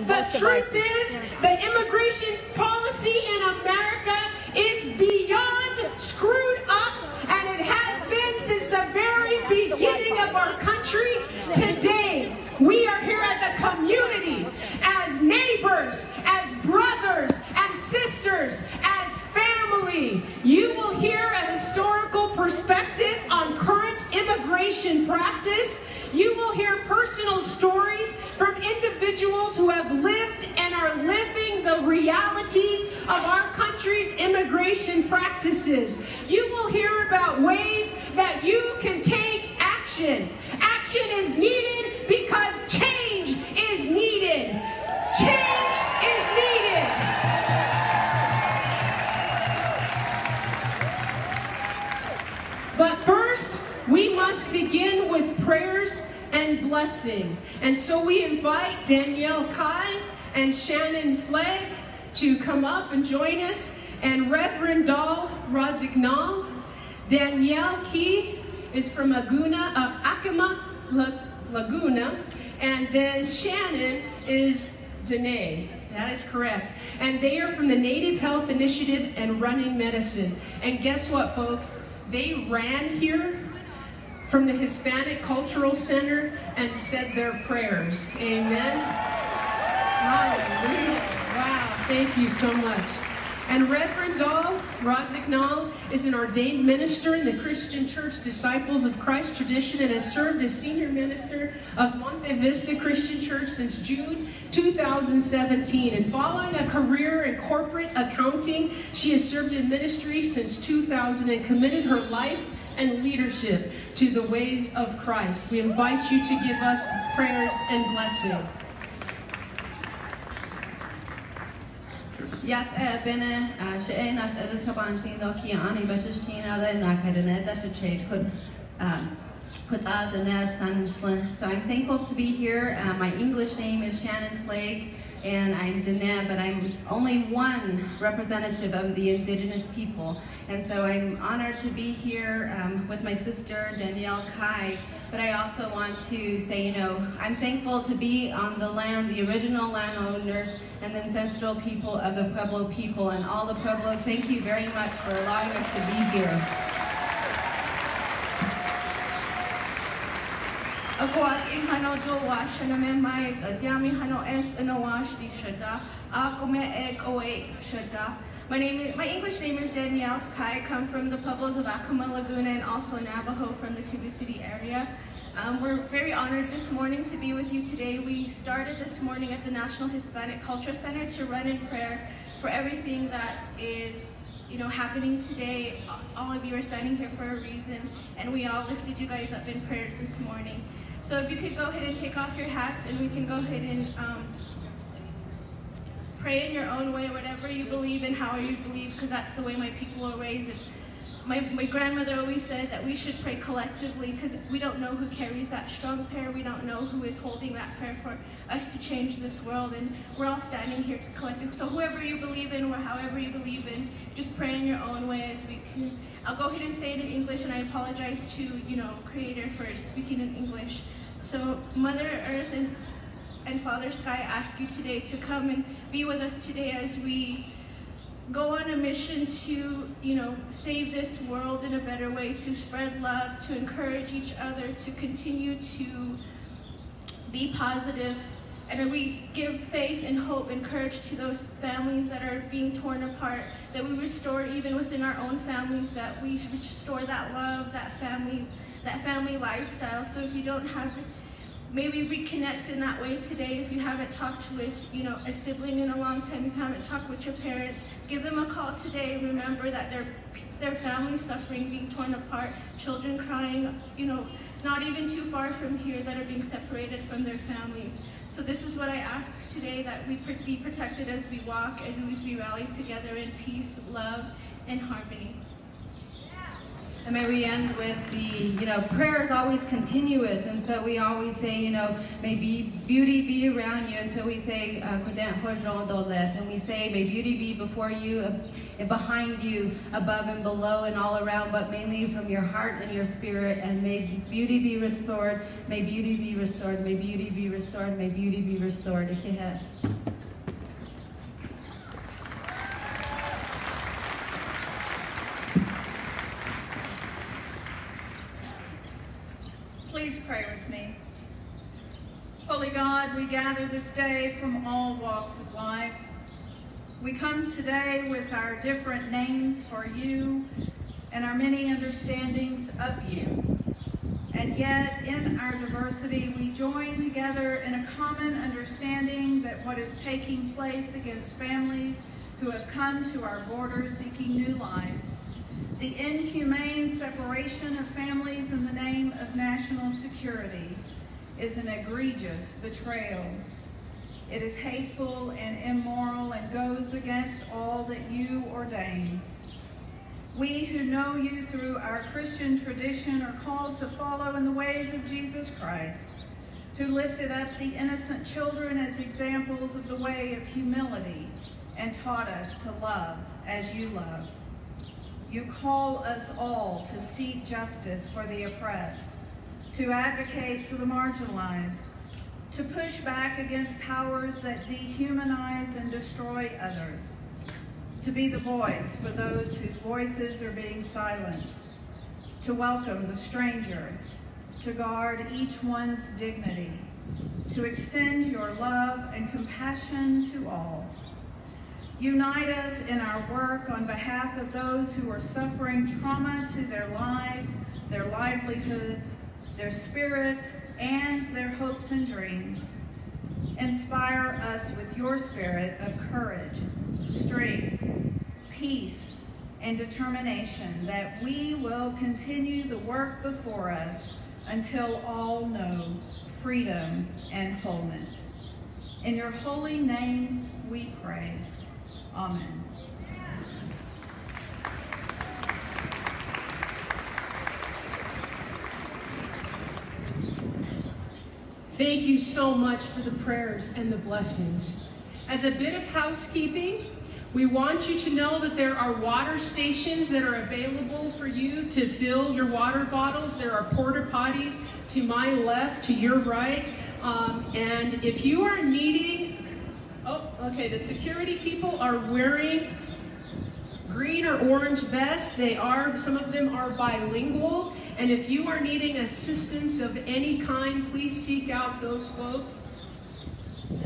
The truth is, the immigration policy in America is beyond screwed up, and it has been since the very beginning of our country. Today, we are here as a community, as neighbors, as brothers and sisters, as family. You will hear a historical perspective on current immigration practice. You will hear personal stories from individuals who have lived and are living the realities of our country's immigration practices. You will hear about ways that you can take action. Action is needed because change is needed. Change is needed. But first, we must begin with prayers and blessing. And so we invite Danielle Kai and Shannon Flegg to come up and join us, and Reverend Dal Rosignol. Danielle Key is from Acoma Laguna, and then Shannon is Danae. That is correct. And they are from the Native Health Initiative and Running Medicine. And guess what, folks? They ran here from the Hispanic Cultural Center and said their prayers. Amen. Hallelujah. Wow, thank you so much. And Reverend Dal Rosignol is an ordained minister in the Christian Church Disciples of Christ tradition and has served as senior minister of Monte Vista Christian Church since June 2017. And following a career in corporate accounting, she has served in ministry since 2000 and committed her life and leadership to the ways of Christ. We invite you to give us prayers and blessing. Yat bene she nash as kabansin do ki ani bashishtin ala nakadene that should change could out the nest sun. So I'm thankful to be here. My English name is Shannon Flegg, and I'm Danae, but I'm only one representative of the indigenous people. And so I'm honored to be here with my sister Danielle Kai. But I also want to say, you know, I'm thankful to be on the land, the original landowners and the ancestral people of the Pueblo people, and all the Pueblo. Thank you very much for allowing us to be here. My English name is Danielle Kai. I come from the Pueblos of Acoma Laguna and also Navajo from the Tuba City area. We're very honored this morning to be with you today. We started this morning at the National Hispanic Culture Center to run in prayer for everything that is, you know, happening today. All of you are standing here for a reason, and we all lifted you guys up in prayers this morning. So if you could go ahead and take off your hats, and we can go ahead and pray in your own way, whatever you believe and how you believe, because that's the way my people were raised. My grandmother always said that we should pray collectively, because we don't know who carries that strong prayer. We don't know who is holding that prayer for us to change this world, and we're all standing here to collectively. So whoever you believe in or however you believe in, just pray in your own way as we can. I'll go ahead and say it in English, and I apologize to, you know, Creator for speaking in English. So Mother Earth and Father Sky, I ask you today to come and be with us today as we go on a mission to, you know, save this world in a better way, to spread love, to encourage each other, to continue to be positive, and we give faith and hope and courage to those families that are being torn apart, that we restore even within our own families, that we restore that love, that family lifestyle. So if you don't have maybe reconnect in that way today. If you haven't talked with, you know, a sibling in a long time, if you haven't talked with your parents, give them a call today. Remember that their family's suffering, being torn apart, children crying, you know, not even too far from here, that are being separated from their families. So this is what I ask today, that we be protected as we walk and as we rally together in peace, love, and harmony. And may we end with the, prayer is always continuous. And so we always say, may beauty be around you. And so we say, and we say, may beauty be before you and behind you, above and below and all around, but mainly from your heart and your spirit. And may beauty be restored. May beauty be restored. May beauty be restored. May beauty be restored. Please pray with me. Holy God, we gather this day from all walks of life. We come today with our different names for you and our many understandings of you. And yet, in our diversity, we join together in a common understanding that what is taking place against families who have come to our borders seeking new lives, the inhumane separation of families in the name of national security, is an egregious betrayal. It is hateful and immoral and goes against all that you ordain. We who know you through our Christian tradition are called to follow in the ways of Jesus Christ, who lifted up the innocent children as examples of the way of humility and taught us to love as you love. You call us all to seek justice for the oppressed, to advocate for the marginalized, to push back against powers that dehumanize and destroy others, to be the voice for those whose voices are being silenced, to welcome the stranger, to guard each one's dignity, to extend your love and compassion to all. Unite us in our work on behalf of those who are suffering trauma to their lives, their livelihoods, their spirits, and their hopes and dreams. Inspire us with your spirit of courage, strength, peace, and determination, that we will continue the work before us until all know freedom and wholeness. In your holy names we pray. Amen. Thank you so much for the prayers and the blessings. As a bit of housekeeping, we want you to know that there are water stations that are available for you to fill your water bottles. There are porta potties to my left, to your right. And if you are needing, the security people are wearing green or orange vests. Some of them are bilingual. And if you are needing assistance of any kind, please seek out those folks.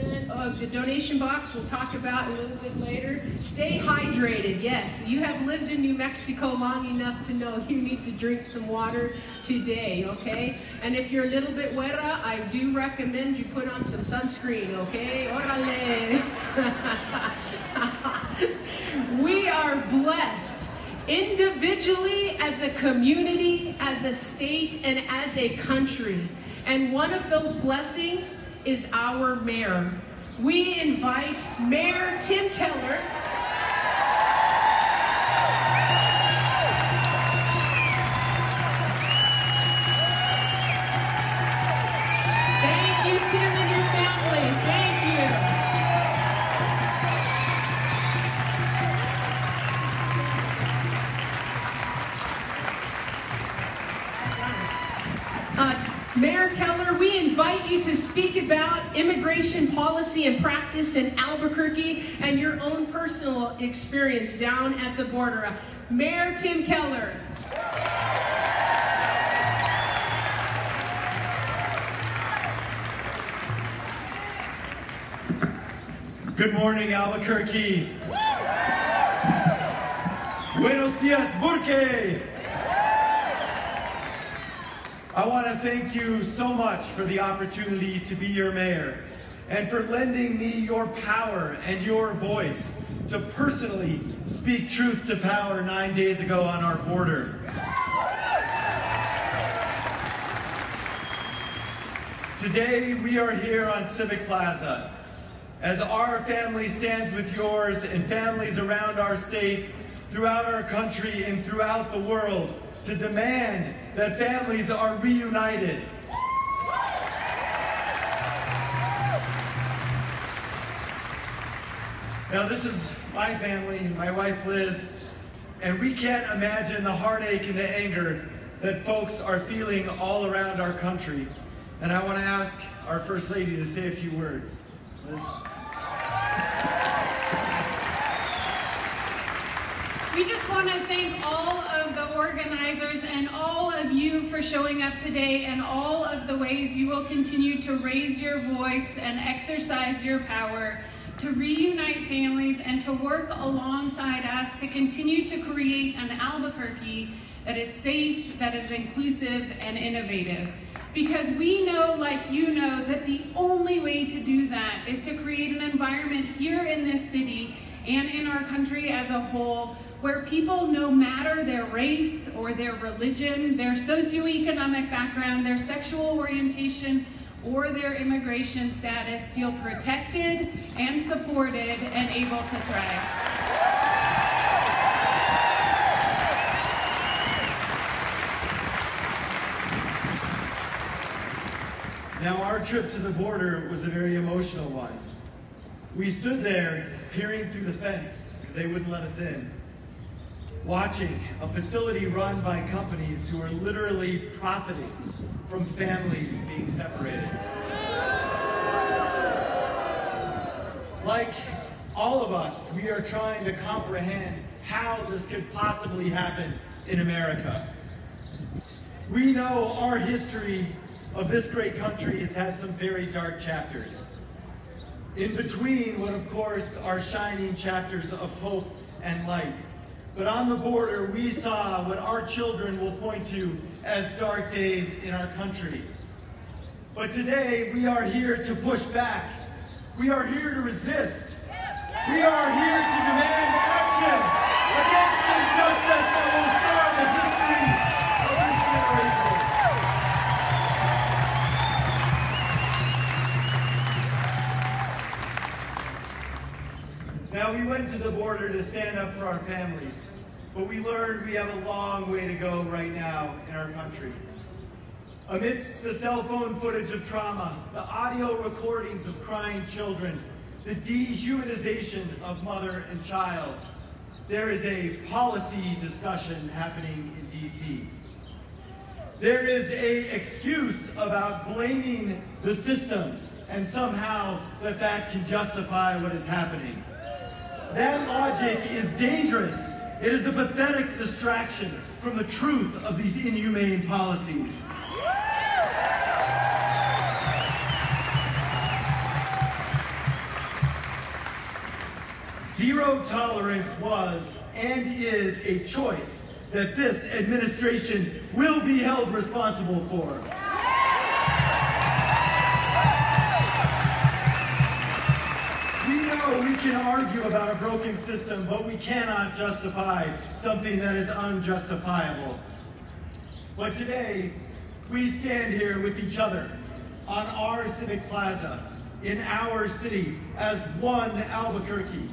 And the donation box we'll talk about a little bit later. Stay hydrated. Yes, you have lived in New Mexico long enough to know you need to drink some water today, okay? And if you're a little bit wetter, I do recommend you put on some sunscreen, okay? Orale! We are blessed individually, as a community, as a state, and as a country. And one of those blessings is our mayor. We invite Mayor Tim Keller Thank you, Tim, and your family. Thank you. Mayor Keller, we invite you to speak about immigration policy and practice in Albuquerque and your own personal experience down at the border. Mayor Tim Keller. Good morning, Albuquerque. Buenos dias, Burque. I want to thank you so much for the opportunity to be your mayor and for lending me your power and your voice to personally speak truth to power 9 days ago on our border. Today we are here on Civic Plaza as our family stands with yours and families around our state, throughout our country, and throughout the world, to demand that families are reunited. Now, this is my family, my wife Liz, and we can't imagine the heartache and the anger that folks are feeling all around our country. And I want to ask our First Lady to say a few words. Liz? We just want to thank all of the organizers and all of you for showing up today, and all of the ways you will continue to raise your voice and exercise your power to reunite families and to work alongside us to continue to create an Albuquerque that is safe, that is inclusive, and innovative. Because we know, like you know, that the only way to do that is to create an environment here in this city and in our country as a whole where people, no matter their race or their religion, their socioeconomic background, their sexual orientation, or their immigration status, feel protected and supported and able to thrive. Now, our trip to the border was a very emotional one. We stood there peering through the fence because they wouldn't let us in, watching a facility run by companies who are literally profiting from families being separated. Like all of us, we are trying to comprehend how this could possibly happen in America. We know our history of this great country has had some very dark chapters. In between what, of course, are shining chapters of hope and light. But on the border, we saw what our children will point to as dark days in our country. But today, we are here to push back. We are here to resist. We are here to demand action against injustice that will scar the history of this generation. Now, we went to the border to stand up for our families, but we learned we have a long way to go right now in our country. Amidst the cell phone footage of trauma, the audio recordings of crying children, the dehumanization of mother and child, there is a policy discussion happening in DC. There is an excuse about blaming the system and somehow that can justify what is happening. That logic is dangerous. It is a pathetic distraction from the truth of these inhumane policies. Zero tolerance was and is a choice that this administration will be held responsible for. We can argue about a broken system, but we cannot justify something that is unjustifiable. But today, we stand here with each other on our Civic Plaza, in our city, as one Albuquerque,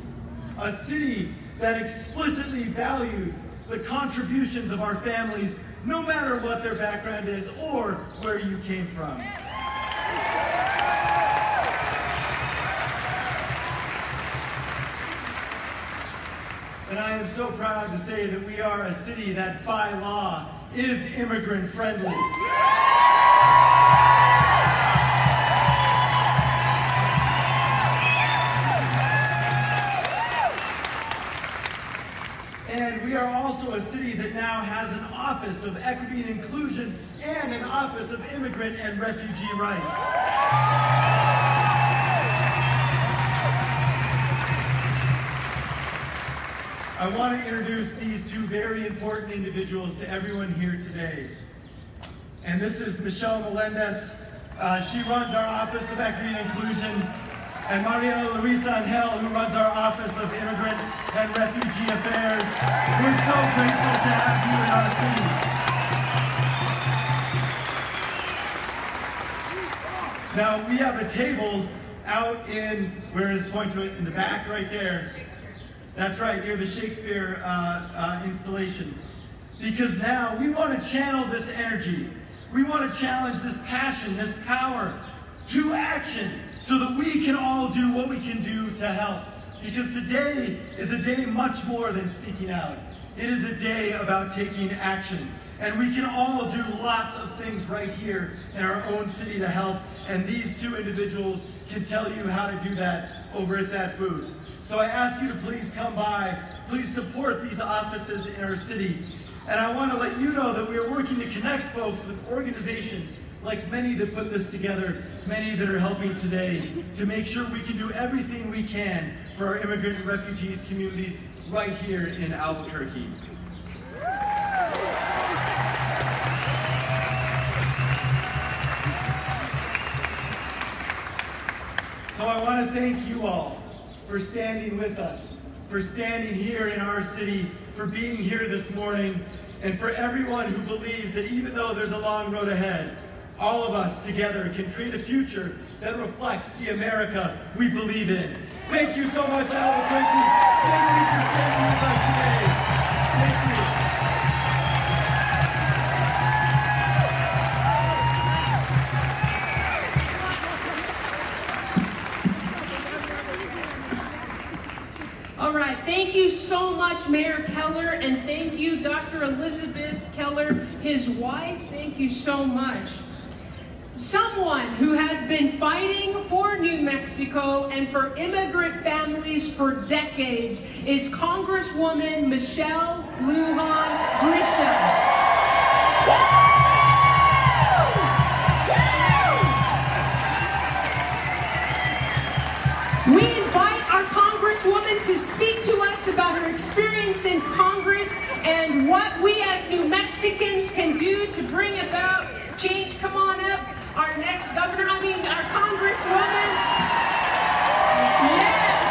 a city that explicitly values the contributions of our families, no matter what their background is or where you came from. And I am so proud to say that we are a city that, by law, is immigrant friendly. And we are also a city that now has an Office of Equity and Inclusion and an Office of Immigrant and Refugee Rights. I want to introduce these two very important individuals to everyone here today. And this is Michelle Melendez. She runs our Office of Equity and Inclusion, and Maria Luisa Angel, who runs our Office of Immigrant and Refugee Affairs. We're so grateful to have you in our city. Now, we have a table out in, where is point to it, in the back right there. That's right, near the Shakespeare installation. Because now we want to channel this energy. We want to challenge this passion, this power to action so that we can all do what we can do to help. Because today is a day much more than speaking out. It is a day about taking action. And we can all do lots of things right here in our own city to help. And these two individuals can tell you how to do that over at that booth. So I ask you to please come by. Please support these offices in our city. And I want to let you know that we are working to connect folks with organizations like many that put this together, many that are helping today, to make sure we can do everything we can for our immigrant and refugees communities right here in Albuquerque. So I want to thank you all for standing with us, for standing here in our city, for being here this morning, and for everyone who believes that even though there's a long road ahead, all of us together can create a future that reflects the America we believe in. Thank you so much, Albuquerque. Thank you for standing with us today. Thank you. All right, thank you so much, Mayor Keller, and thank you, Dr. Elizabeth Keller, his wife. Thank you so much. Someone who has been fighting for New Mexico and for immigrant families for decades is Congresswoman Michelle Lujan Grisham. We invite our Congresswoman to speak to us about her experience in Congress and what we as New Mexicans can do to bring about change. Come on up. Our next governor, our Congresswoman. Yes.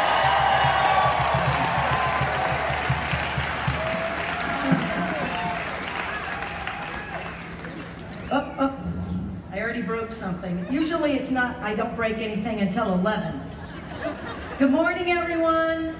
I already broke something. Usually it's not, I don't break anything until 11. Good morning, everyone.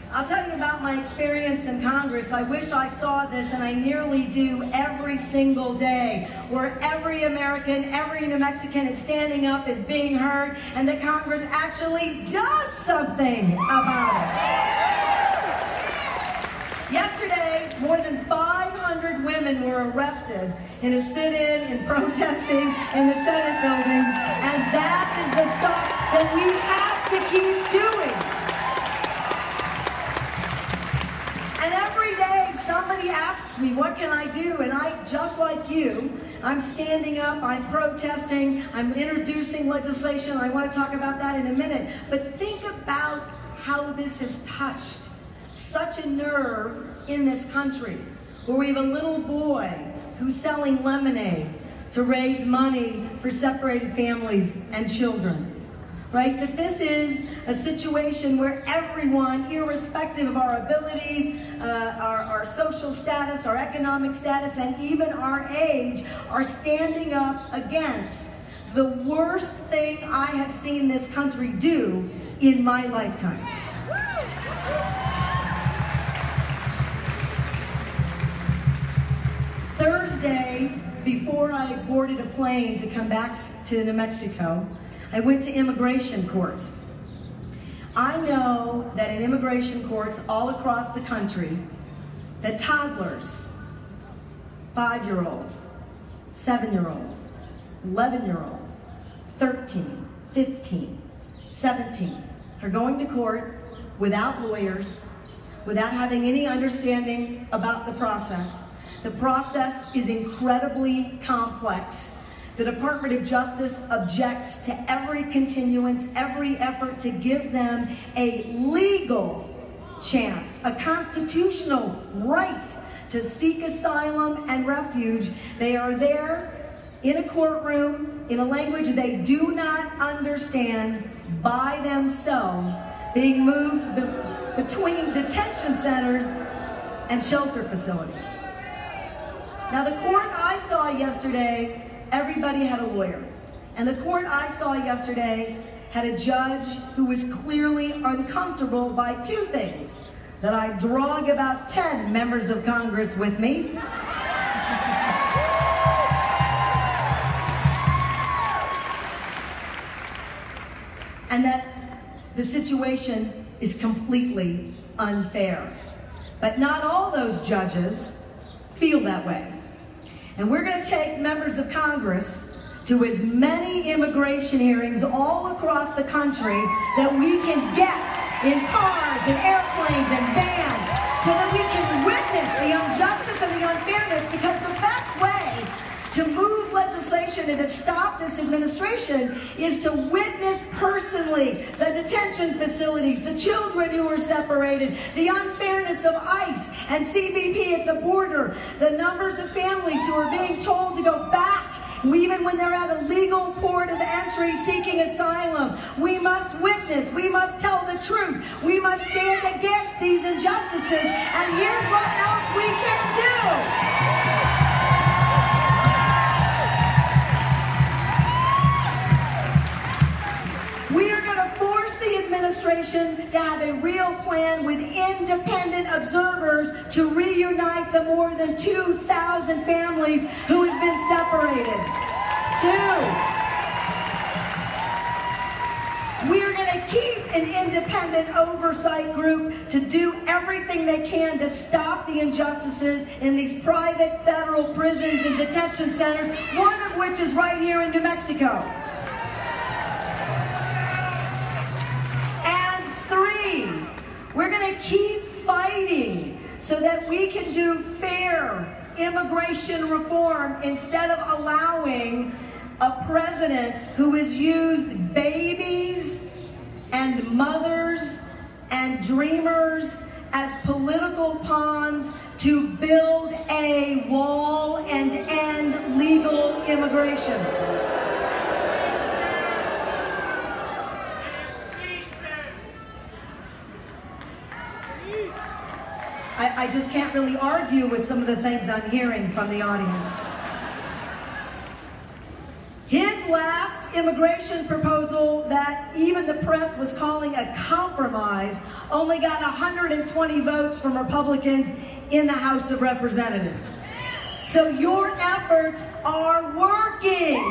I'll tell you about my experience in Congress. I wish I saw this, and I nearly do every single day, where every American, every New Mexican is standing up, is being heard, and that Congress actually does something about it. Yesterday, more than 500 women were arrested in a sit-in and protesting in the Senate buildings, and that is the stuff that we have to keep doing. And every day somebody asks me, what can I do? And I, just like you, I'm standing up, I'm protesting, I'm introducing legislation. I want to talk about that in a minute. But think about how this has touched such a nerve in this country, where we have a little boy who's selling lemonade to raise money for separated families and children. Right? That this is a situation where everyone, irrespective of our abilities, our social status, our economic status, and even our age, are standing up against the worst thing I have seen this country do in my lifetime. Thursday, before I boarded a plane to come back to New Mexico, I went to immigration court. I know that in immigration courts all across the country, that toddlers, 5-year-olds, 7-year-olds, 11-year-olds, 13, 15, 17, are going to court without lawyers, without having any understanding about the process. The process is incredibly complex. The Department of Justice objects to every continuance, every effort to give them a legal chance, a constitutional right to seek asylum and refuge. They are there in a courtroom in a language they do not understand, by themselves, being moved between detention centers and shelter facilities. Now, the court I saw yesterday, everybody had a lawyer. And the court I saw yesterday had a judge who was clearly uncomfortable by two things. that I drag about 10 members of Congress with me. And that the situation is completely unfair. But not all those judges feel that way. And we're going to take members of Congress to as many immigration hearings all across the country that we can get in cars and airplanes and vans so that we can witness the injustice and the unfairness, because the best way to move legislation and to stop this administration is to witness personally the detention facilities, the children who are separated, the unfairness of ICE and CBP at the border, the numbers of families who are being told to go back even when they're at a legal port of entry seeking asylum. We must witness, we must tell the truth, we must stand against these injustices, and here's what else we can do. We are going to force the administration to have a real plan with independent observers to reunite the more than 2,000 families who have been separated. 2, we are going to keep an independent oversight group to do everything they can to stop the injustices in these private federal prisons and detention centers, one of which is right here in New Mexico. We're going to keep fighting so that we can do fair immigration reform instead of allowing a president who has used babies and mothers and dreamers as political pawns to build a wall and end legal immigration. I just can't really argue with some of the things I'm hearing from the audience. His last immigration proposal that even the press was calling a compromise only got 120 votes from Republicans in the House of Representatives. So your efforts are working.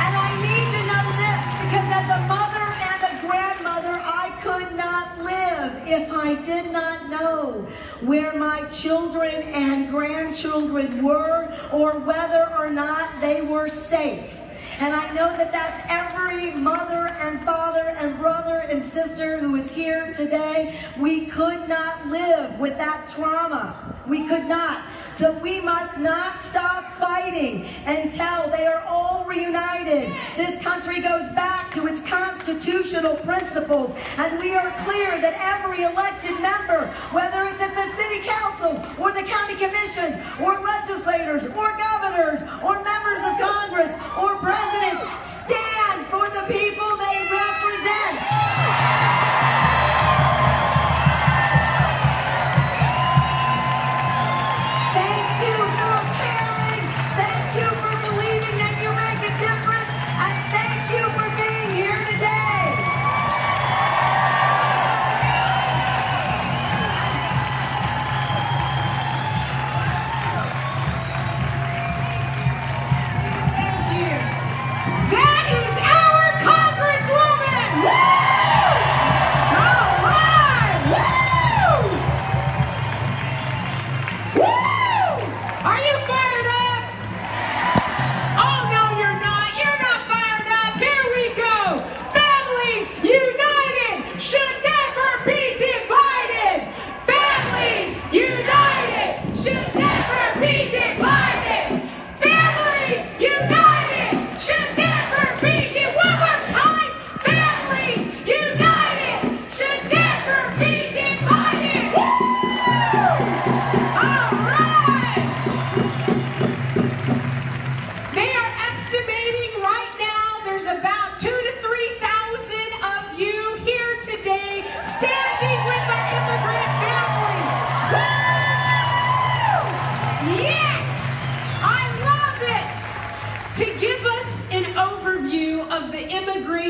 And I need to know this, because as a mother and a grandmother, I could not live if I did not know where my children and grandchildren were or whether or not they were safe. And I know that that's every mother and father and brother and sister who is here today. We could not live with that trauma. We could not. So we must not stop fighting until they are all reunited. This country goes back to its constitutional principles, and we are clear that every elected member, whether it's at the city council or the county commission or legislators or governors or members of Congress or presidents, stand for the people they represent. Very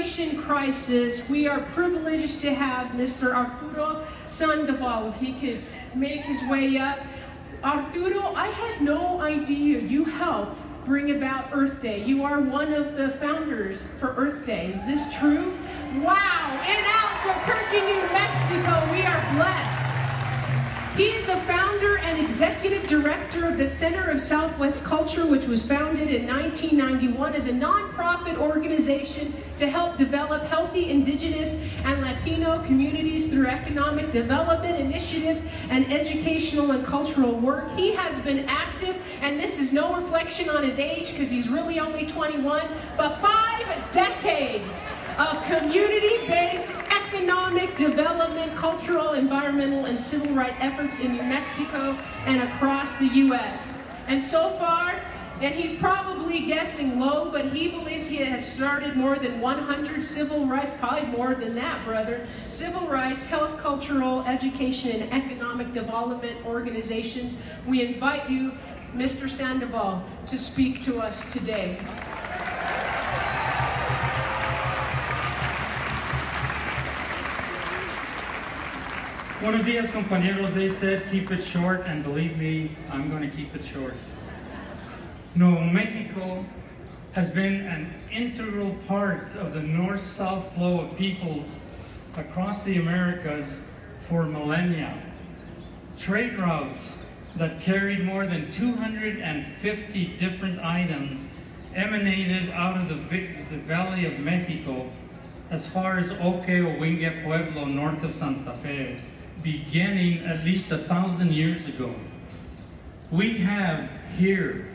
immigration crisis, we are privileged to have Mr. Arturo Sandoval, if he could make his way up. Arturo, I had no idea you helped bring about Earth Day. You are one of the founders for Earth Day. Is this true? Wow! In Albuquerque, New Mexico, we are blessed. He is a founder and executive director of the Center of Southwest Culture, which was founded in 1991 as a nonprofit organization to help develop healthy Indigenous and Latino communities through economic development initiatives and educational and cultural work. He has been active, and this is no reflection on his age because he's really only 21, but 5 decades of community-based economic development, cultural, environmental, and civil rights efforts in New Mexico and across the U.S. And so far, and he's probably guessing low, but he believes he has started more than 100 civil rights, probably more than that, brother, civil rights, health, cultural, education, and economic development organizations. We invite you, Mr. Sandoval, to speak to us today. Buenos dias, compañeros. They said keep it short, and believe me, I'm going to keep it short. No, Mexico has been an integral part of the north-south flow of peoples across the Americas for millennia. Trade routes that carried more than 250 different items emanated out of the Valley of Mexico as far as Oque or Wingue Pueblo, north of Santa Fe, beginning at least 1,000 years ago. We have here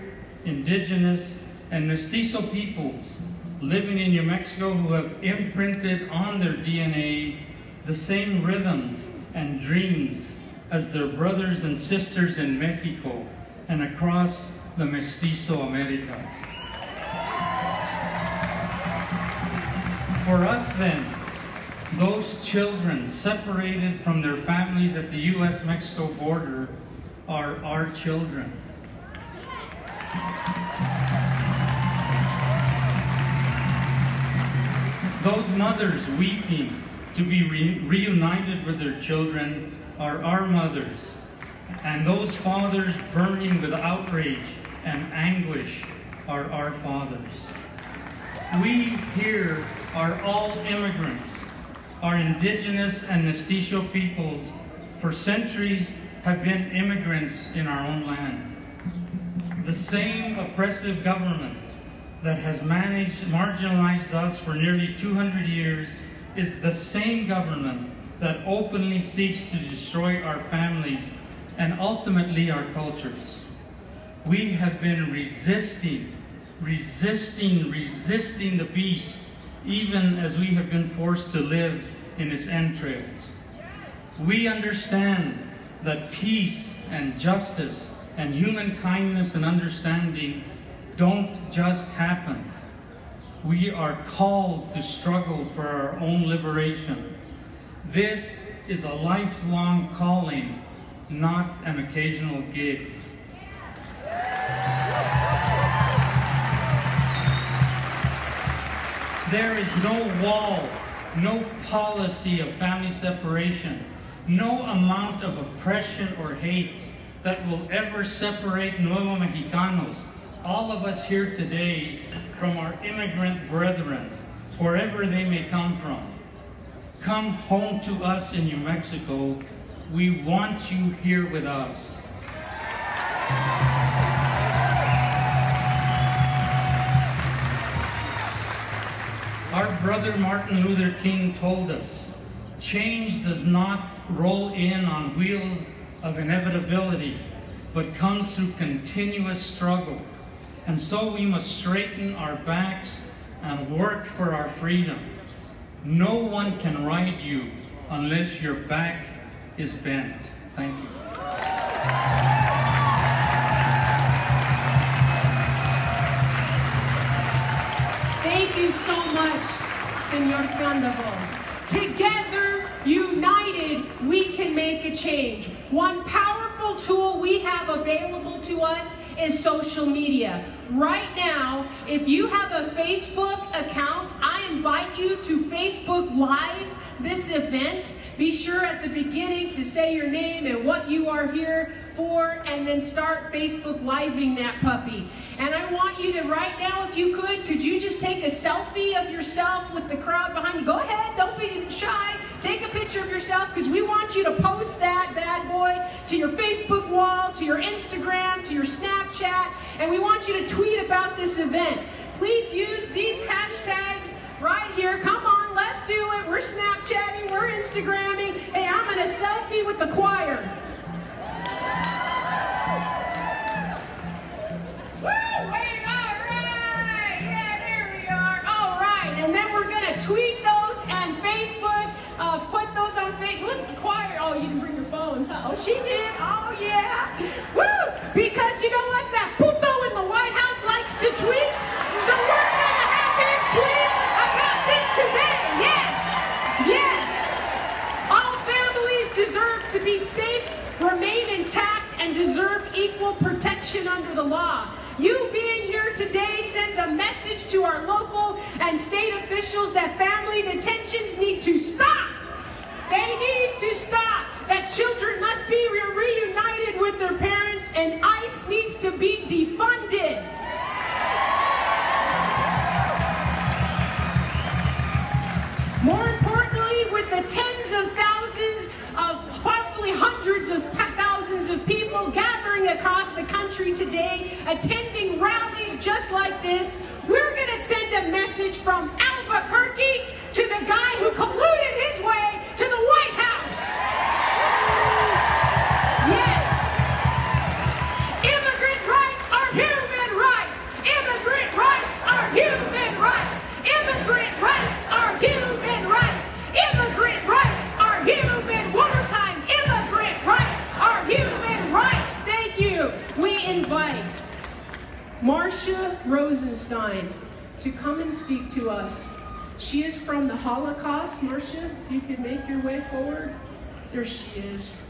indigenous and mestizo peoples living in New Mexico who have imprinted on their DNA the same rhythms and dreams as their brothers and sisters in Mexico and across the mestizo Americas. For us then, those children separated from their families at the U.S.-Mexico border are our children. Those mothers weeping to be reunited with their children are our mothers, and those fathers burning with outrage and anguish are our fathers. We here are all immigrants. Our indigenous and mestizo peoples for centuries have been immigrants in our own land. The same oppressive government that has marginalized us for nearly 200 years is the same government that openly seeks to destroy our families and ultimately our cultures. We have been resisting the beast, even as we have been forced to live in its entrails. We understand that peace and justice and human kindness and understanding don't just happen. We are called to struggle for our own liberation. This is a lifelong calling, not an occasional gig. There is no wall, no policy of family separation, no amount of oppression or hate that will ever separate Nuevo Mexicanos, all of us here today, from our immigrant brethren, wherever they may come from. Come home to us in New Mexico. We want you here with us. Our brother Martin Luther King told us, change does not roll in on wheels of inevitability, but comes through continuous struggle. And so we must straighten our backs and work for our freedom. No one can ride you unless your back is bent. Thank you. Thank you so much, Senor Sandoval. Together, united, we can make a change. One powerful tool we have available to us is social media. Right now, if you have a Facebook account, I am invite you to Facebook Live this event. Be sure at the beginning to say your name and what you are here for, and then start Facebook Living that puppy. And I want you to, right now, if you could you just take a selfie of yourself with the crowd behind you? Go ahead, don't be shy. Take a picture of yourself, because we want you to post that bad boy to your Facebook wall, to your Instagram, to your Snapchat, and we want you to tweet about this event. Please use these hashtags right here. Come on, let's do it. We're Snapchatting, we're Instagramming. Hey, I'm in a selfie with the choir. Woo! Hey, all right! Yeah, there we are. All right, and then we're going to tweet those and Facebook, put those on Facebook. Look at the choir. Oh, you didn't bring your phones, huh? Oh, she did. Oh, yeah. Woo! Because you know what? That puto in the White House likes to tweet. So we're going to have him tweet about this today. Yes. Yes. All families deserve to be safe, remain intact, and deserve equal protection under the law. You being here today sends a message to our local and state officials that family detentions need to stop. They need to stop. That children must be reunited with their parents, and ICE needs to be defunded. More importantly, with the tens of thousands of, probably hundreds of thousands of people gathering across the country today, attending rallies just like this, we're going to send a message from Albuquerque to the guy who colluded his way to the White House. Yes. Immigrant rights are human rights. Immigrant rights are human rights. Immigrant rights are human rights. Immigrant rights are human. One more time. Immigrant rights are human rights. Thank you. We invite Marcia Rosenstein to come and speak to us. She is from the Holocaust. Marcia, if you could make your way forward. There she is.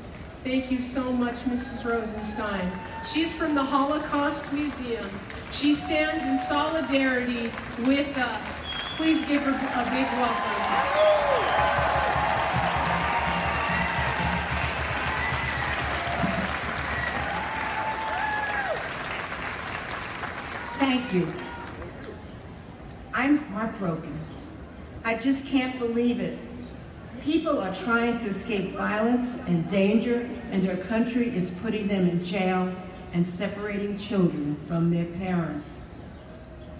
Thank you so much, Mrs. Rosenstein. She's from the Holocaust Museum. She stands in solidarity with us. Please give her a big welcome. Thank you. I'm heartbroken. I just can't believe it. People are trying to escape violence and danger, and our country is putting them in jail and separating children from their parents.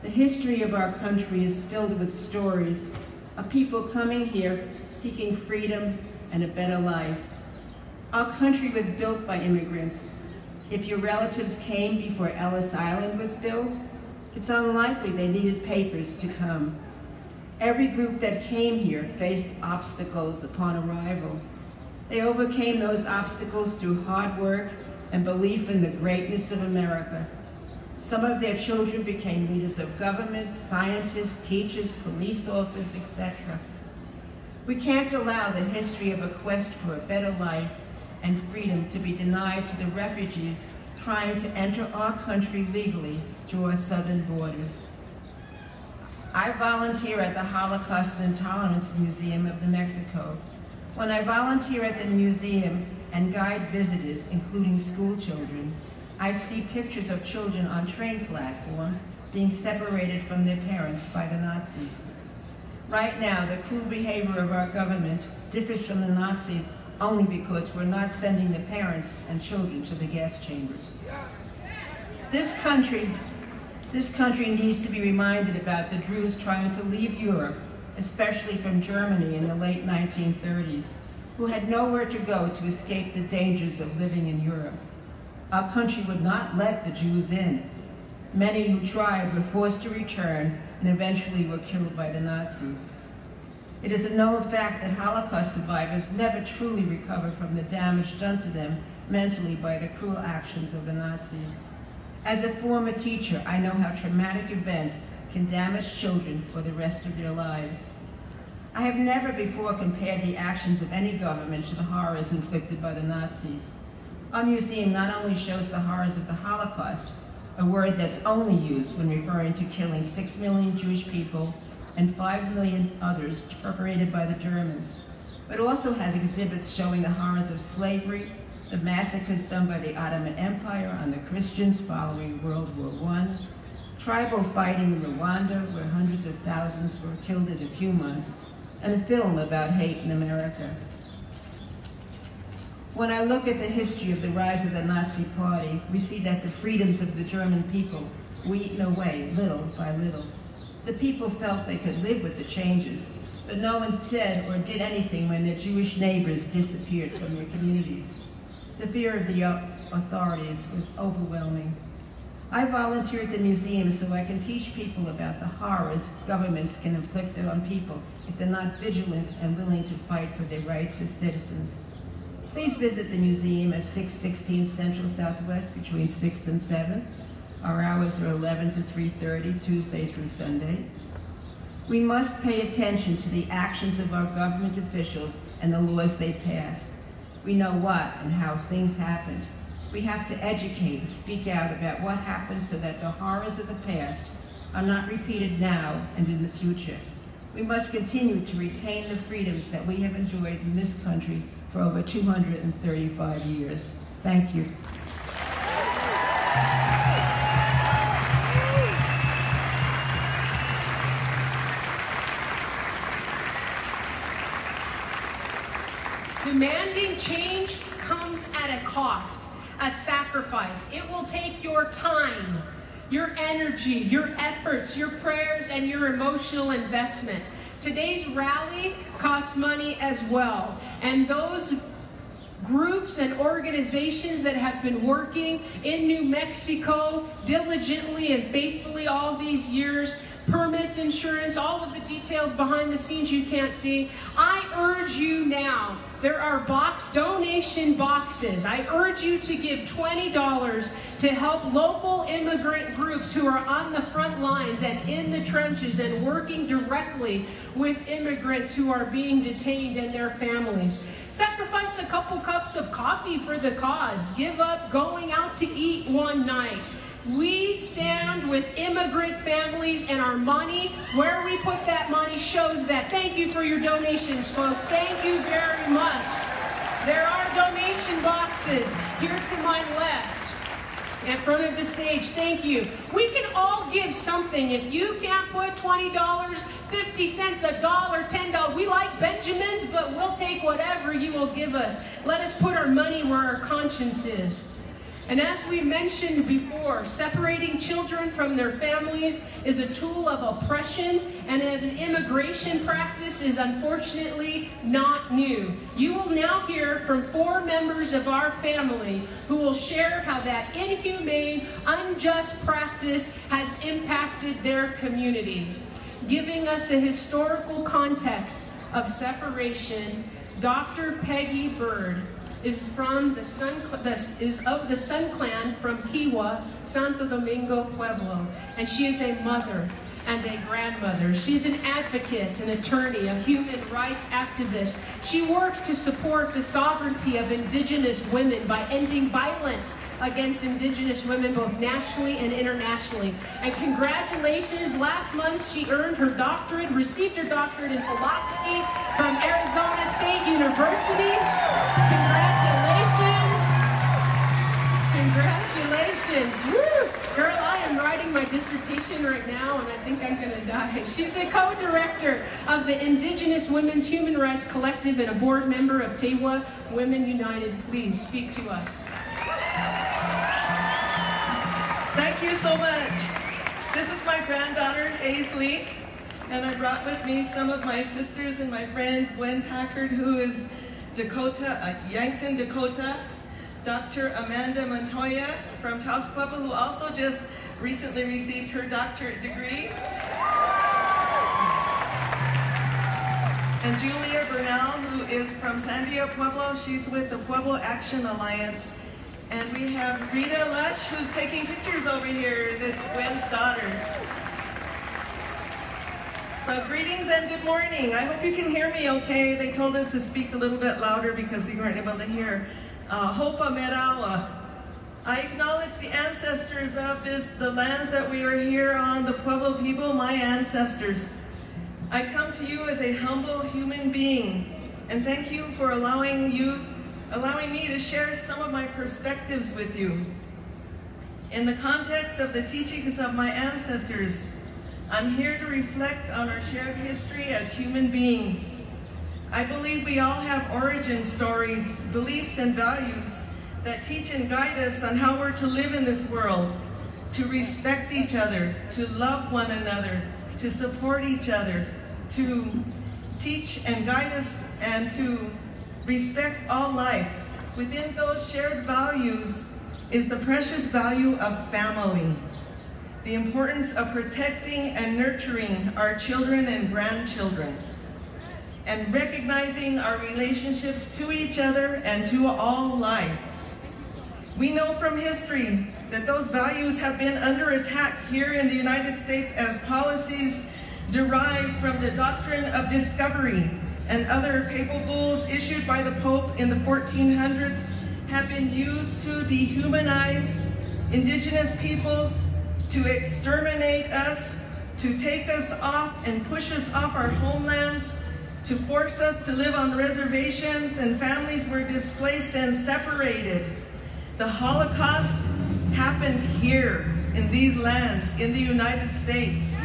The history of our country is filled with stories of people coming here seeking freedom and a better life. Our country was built by immigrants. If your relatives came before Ellis Island was built, it's unlikely they needed papers to come. Every group that came here faced obstacles upon arrival. They overcame those obstacles through hard work and belief in the greatness of America. Some of their children became leaders of government, scientists, teachers, police officers, etc. We can't allow the history of a quest for a better life and freedom to be denied to the refugees trying to enter our country legally through our southern borders. I volunteer at the Holocaust and Intolerance Museum of New Mexico. When I volunteer at the museum and guide visitors, including school children, I see pictures of children on train platforms being separated from their parents by the Nazis. Right now, the cruel behavior of our government differs from the Nazis only because we're not sending the parents and children to the gas chambers. This country needs to be reminded about the Druze trying to leave Europe, especially from Germany in the late 1930s, who had nowhere to go to escape the dangers of living in Europe. Our country would not let the Jews in. Many who tried were forced to return and eventually were killed by the Nazis. It is a known fact that Holocaust survivors never truly recover from the damage done to them mentally by the cruel actions of the Nazis. As a former teacher, I know how traumatic events can damage children for the rest of their lives. I have never before compared the actions of any government to the horrors inflicted by the Nazis. Our museum not only shows the horrors of the Holocaust, a word that's only used when referring to killing 6 million Jewish people, and 5 million others perpetrated by the Germans. It also has exhibits showing the horrors of slavery, the massacres done by the Ottoman Empire on the Christians following World War I, tribal fighting in Rwanda, where hundreds of thousands were killed in a few months, and a film about hate in America. When I look at the history of the rise of the Nazi Party, we see that the freedoms of the German people were eaten away little by little. The people felt they could live with the changes, but no one said or did anything when their Jewish neighbors disappeared from their communities. The fear of the authorities was overwhelming. I volunteer at the museum so I can teach people about the horrors governments can inflict on people if they're not vigilant and willing to fight for their rights as citizens. Please visit the museum at 616 Central Southwest between 6th and 7th. Our hours are 11 to 3:30, Tuesday through Sunday. We must pay attention to the actions of our government officials and the laws they pass. We know what and how things happened. We have to educate and speak out about what happened so that the horrors of the past are not repeated now and in the future. We must continue to retain the freedoms that we have enjoyed in this country for over 235 years. Thank you. Demanding change comes at a cost, a sacrifice. It will take your time, your energy, your efforts, your prayers, and your emotional investment. Today's rally costs money as well. And those groups and organizations that have been working in New Mexico diligently and faithfully all these years, permits, insurance, all of the details behind the scenes you can't see. I urge you now, there are donation boxes. I urge you to give $20 to help local immigrant groups who are on the front lines and in the trenches and working directly with immigrants who are being detained and their families. Sacrifice a couple cups of coffee for the cause. Give up going out to eat one night. We stand with immigrant families, and our money, where we put that money, shows that. Thank you for your donations, folks. Thank you very much. There are donation boxes here to my left in front of the stage. Thank you. We can all give something. If you can't put $20, 50 cents, $1, $10, we like Benjamins, but we'll take whatever you will give us. Let us put our money where our conscience is. And as we mentioned before, separating children from their families is a tool of oppression, and as an immigration practice is unfortunately not new. You will now hear from 4 members of our family who will share how that inhumane, unjust practice has impacted their communities. Giving us a historical context of separation, Dr. Peggy Bird is from the of the Sun Clan from Kiwa, Santo Domingo, Pueblo, and she is a mother and a grandmother. She's an advocate, an attorney, a human rights activist. She works to support the sovereignty of Indigenous women by ending violence against Indigenous women both nationally and internationally. And congratulations, last month she earned her doctorate, received her doctorate in philosophy from Arizona State University. Congratulations. Woo! Girl, I am writing my dissertation right now, and I think I'm going to die. She's a co-director of the Indigenous Women's Human Rights Collective and a board member of Tewa Women United. Please speak to us. Thank you so much. This is my granddaughter, Aisley, and I brought with me some of my sisters and my friends, Gwen Packard, who is Yankton, Dakota, Dr. Amanda Montoya from Taos Pueblo, who also just recently received her doctorate degree, and Julia Bernal, who is from Sandia, Pueblo. She's with the Pueblo Action Alliance. And we have Rita Lush, who's taking pictures over here. That's Gwen's daughter. So greetings and good morning. I hope you can hear me okay. They told us to speak a little bit louder because they weren't able to hear. Hopa Merawa. I acknowledge the ancestors of the lands that we are here on, the Pueblo people, my ancestors. I come to you as a humble human being, and thank you for allowing me to share some of my perspectives with you. In the context of the teachings of my ancestors, I'm here to reflect on our shared history as human beings. I believe we all have origin stories, beliefs, and values that teach and guide us on how we're to live in this world, to respect each other, to love one another, to support each other, to teach and guide us, and to respect all life. Within those shared values is the precious value of family, the importance of protecting and nurturing our children and grandchildren, and recognizing our relationships to each other and to all life. We know from history that those values have been under attack here in the United States as policies derived from the doctrine of discovery and other papal bulls issued by the Pope in the 1400s have been used to dehumanize indigenous peoples, to exterminate us, to take us off and push us off our homelands, to force us to live on reservations, and families were displaced and separated. The Holocaust happened here in these lands, in the United States.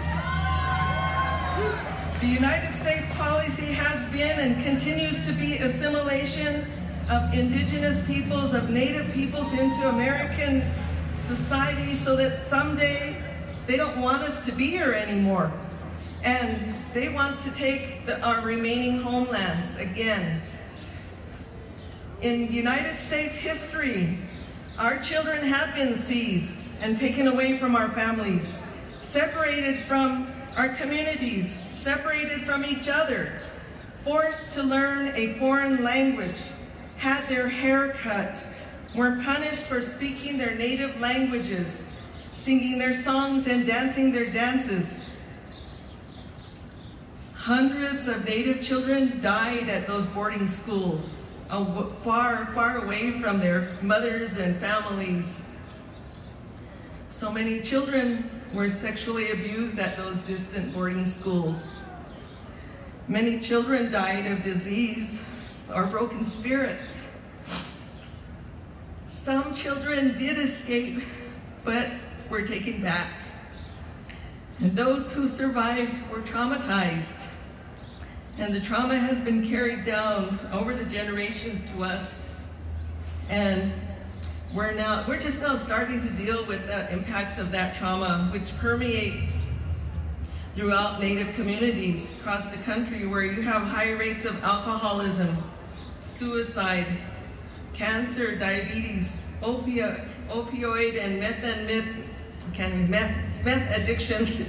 The United States policy has been and continues to be assimilation of indigenous peoples, of Native peoples into American society, so that someday they don't want us to be here anymore. And they want to take our remaining homelands again. In United States history, our children have been seized and taken away from our families, separated from our communities, separated from each other, forced to learn a foreign language, had their hair cut, were punished for speaking their native languages, singing their songs and dancing their dances. Hundreds of Native children died at those boarding schools, far, far away from their mothers and families. So many children were sexually abused at those distant boarding schools. Many children died of disease or broken spirits. Some children did escape, but were taken back. And those who survived were traumatized. And the trauma has been carried down over the generations to us. And we're just now starting to deal with the impacts of that trauma, which permeates throughout Native communities across the country, where you have high rates of alcoholism, suicide, cancer, diabetes, opioid and meth addictions,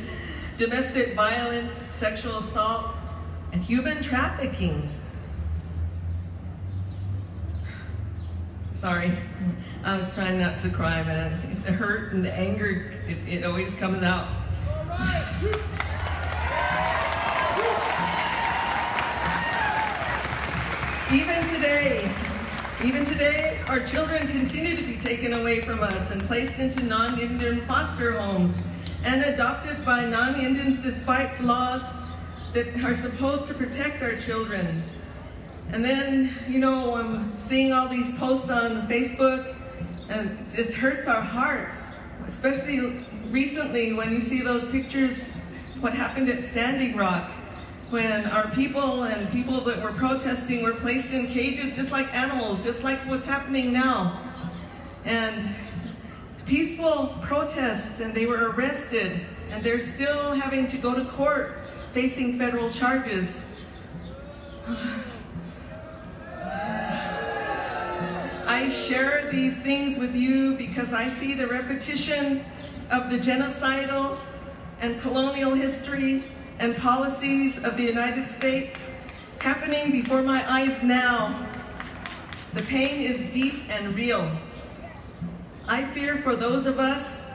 domestic violence, sexual assault, and human trafficking. Sorry, I was trying not to cry, but the hurt and the anger, it always comes out. Even today, our children continue to be taken away from us and placed into non-Indian foster homes and adopted by non-Indians despite laws that are supposed to protect our children. And then, I'm seeing all these posts on Facebook, and it just hurts our hearts, especially recently when you see those pictures, what happened at Standing Rock, when our people and people that were protesting were placed in cages just like animals, just like what's happening now. And peaceful protests, and they were arrested, and they're still having to go to court facing federal charges. I share these things with you because I see the repetition of the genocidal and colonial history and policies of the United States happening before my eyes now. The pain is deep and real. I fear for those of us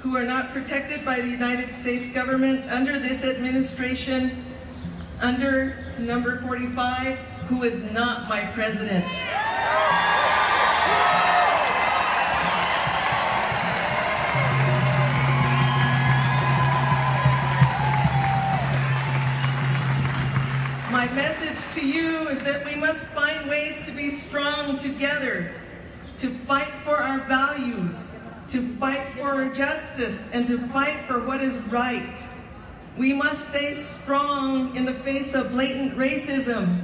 who are not protected by the United States government under this administration, under number 45, who is not my president. my message to you is that we must find ways to be strong together, to fight for our values, to fight for justice, and to fight for what is right. We must stay strong in the face of blatant racism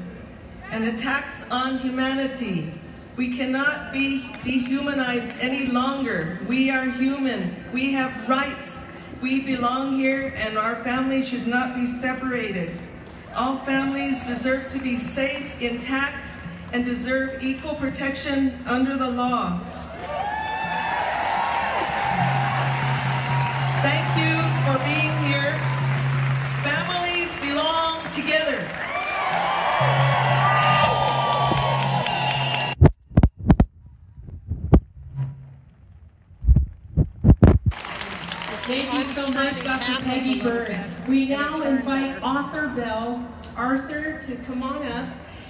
and attacks on humanity. We cannot be dehumanized any longer. We are human. We have rights. We belong here, and our families should not be separated. All families deserve to be safe, intact, and deserve equal protection under the law. Thank you for being here. Families belong together. Thank you so much, Dr. Peggy Bird. We now invite Arthur to come on up.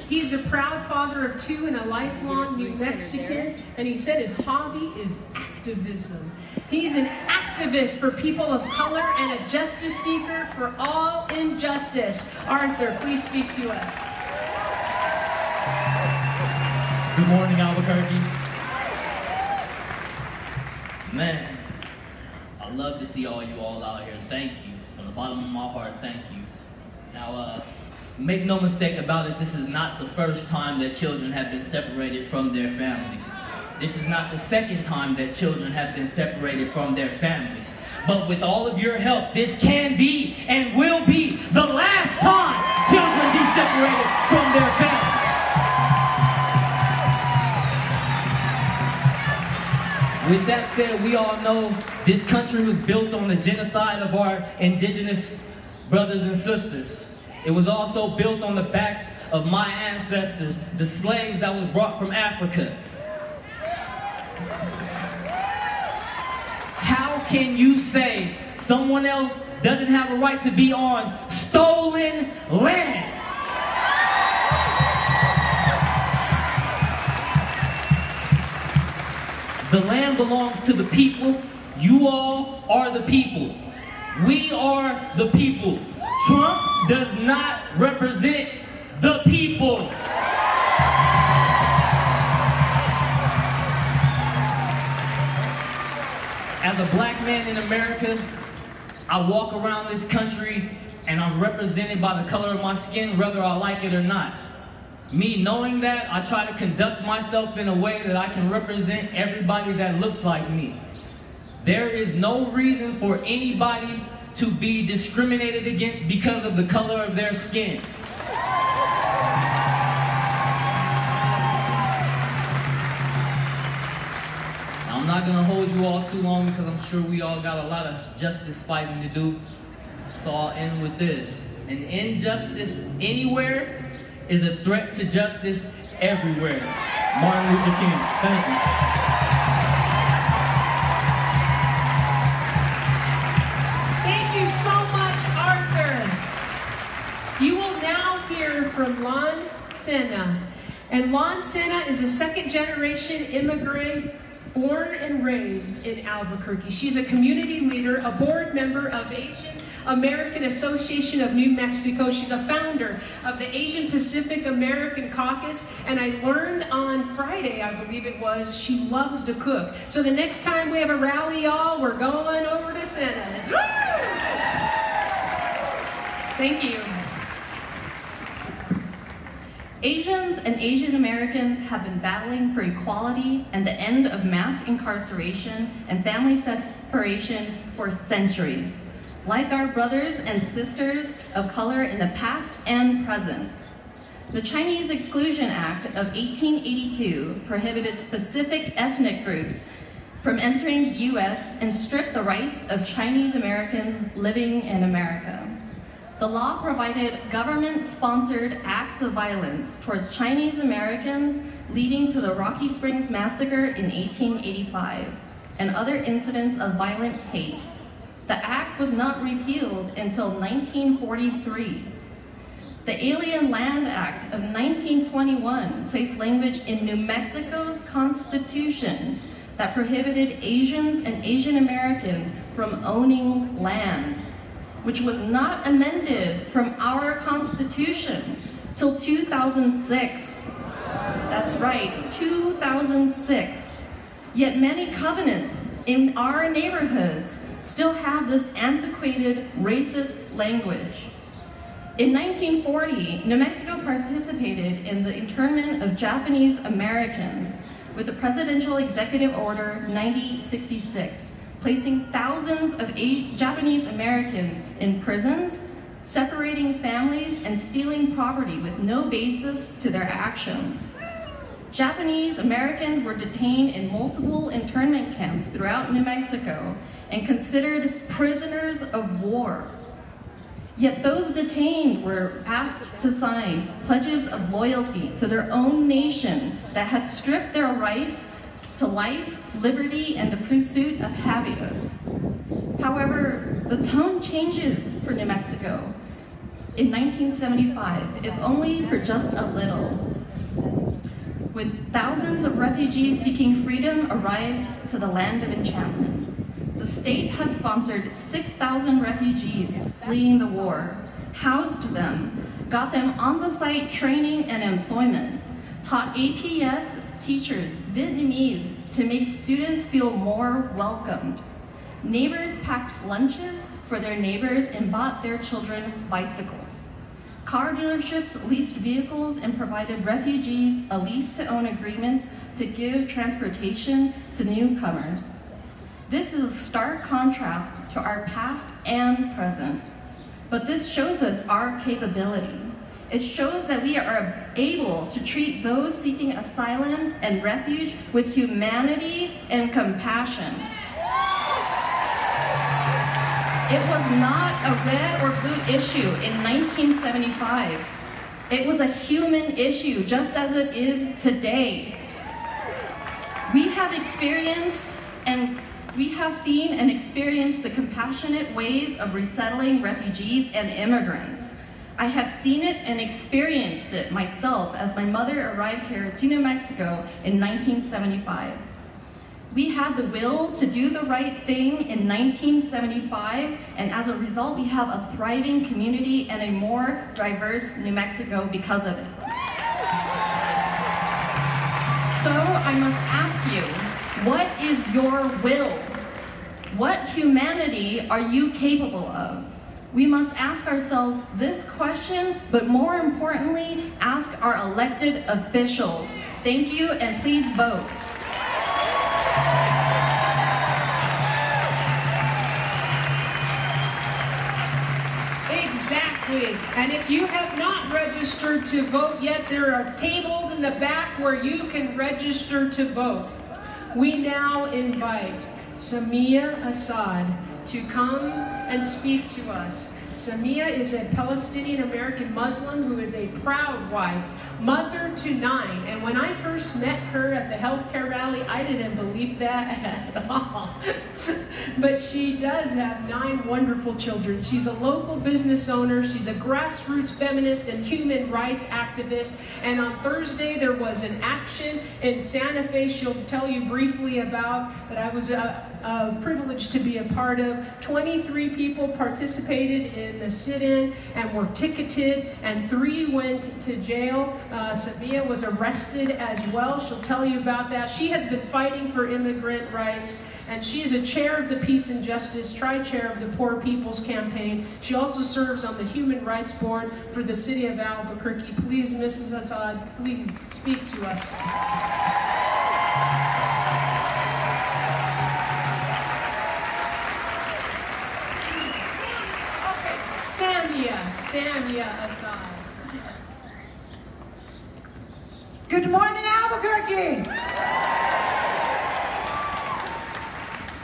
He's a proud father of 2 and a lifelong New Mexican, and he said his hobby is activism. He's an activist for people of color and a justice seeker for all injustice. Arthur, please speak to us. Good morning, Albuquerque. Man, I love to see all you all out here. Thank you. From the bottom of my heart, thank you. Now, make no mistake about it, this is not the first time that children have been separated from their families. This is not the second time that children have been separated from their families. But with all of your help, this can be and will be the last time children be separated from their families. With that said, we all know this country was built on the genocide of our indigenous brothers and sisters. It was also built on the backs of my ancestors, the slaves that was brought from Africa. How can you say someone else doesn't have a right to be on stolen land? The land belongs to the people. You all are the people. We are the people. Trump does not represent the people. As a black man in America, I walk around this country and I'm represented by the color of my skin, whether I like it or not. Me knowing that, I try to conduct myself in a way that I can represent everybody that looks like me. There is no reason for anybody to be discriminated against because of the color of their skin. I'm not gonna hold you all too long because I'm sure we all got a lot of justice fighting to do. So I'll end with this. An injustice anywhere is a threat to justice everywhere. Martin Luther King. Thank you. Thank you so much, Arthur. You will now hear from Lon Senna. And Lon Senna is a second-generation immigrant born and raised in Albuquerque. She's a community leader, a board member of Asian American Association of New Mexico. She's a founder of the Asian Pacific American Caucus, and I learned on Friday, I believe it was, she loves to cook. So the next time we have a rally, y'all, we're going over to Senna's. Thank you. Asians and Asian Americans have been battling for equality and the end of mass incarceration and family separation for centuries, like our brothers and sisters of color in the past and present. The Chinese Exclusion Act of 1882 prohibited specific ethnic groups from entering the U.S. and stripped the rights of Chinese Americans living in America. The law provided government-sponsored acts of violence towards Chinese Americans, leading to the Rocky Springs Massacre in 1885 and other incidents of violent hate. The act was not repealed until 1943. The Alien Land Act of 1921 placed language in New Mexico's Constitution that prohibited Asians and Asian Americans from owning land, which was not amended from our Constitution till 2006. That's right, 2006. Yet many covenants in our neighborhoods still have this antiquated racist language. In 1940, New Mexico participated in the internment of Japanese Americans with the Presidential Executive Order 9066, placing thousands of Japanese Americans in prisons, separating families, and stealing property with no basis to their actions. Japanese Americans were detained in multiple internment camps throughout New Mexico and considered prisoners of war. Yet those detained were asked to sign pledges of loyalty to their own nation that had stripped their rights to life, liberty, and the pursuit of happiness. However, the tone changes for New Mexico in 1975, if only for just a little. With thousands of refugees seeking freedom arrived to the land of enchantment. The state had sponsored 6,000 refugees fleeing the war, housed them, got them on-the-site training and employment, taught APS teachers Vietnamese to make students feel more welcomed. Neighbors packed lunches for their neighbors and bought their children bicycles. Car dealerships leased vehicles and provided refugees a lease-to-own agreements to give transportation to newcomers. This is a stark contrast to our past and present, but this shows us our capability. It shows that we are able to treat those seeking asylum and refuge with humanity and compassion. It was not a red or blue issue in 1975. It was a human issue, just as it is today. We have seen and experienced the compassionate ways of resettling refugees and immigrants. I have seen it and experienced it myself as my mother arrived here to New Mexico in 1975. We had the will to do the right thing in 1975, and as a result, we have a thriving community and a more diverse New Mexico because of it. So I must ask you, what is your will? What humanity are you capable of? We must ask ourselves this question, but more importantly, ask our elected officials. Thank you, and please vote. Exactly. And if you have not registered to vote yet, there are tables in the back where you can register to vote. We now invite Samia Assad to come and speak to us. Samia is a Palestinian-American Muslim who is a proud wife, mother to 9. And when I first met her at the healthcare rally, I didn't believe that at all. But she does have 9 wonderful children. She's a local business owner. She's a grassroots feminist and human rights activist. And on Thursday, there was an action in Santa Fe she'll tell you briefly about that I was privileged to be a part of. 23 people participated in the sit-in and were ticketed, and 3 went to jail. Samia was arrested as well. She'll tell you about that. She has been fighting for immigrant rights, and she is a chair of the Peace and Justice, tri-chair of the Poor People's Campaign. She also serves on the Human Rights Board for the city of Albuquerque. Please, Mrs. Assad, please speak to us. Samia Assad. Good morning, Albuquerque.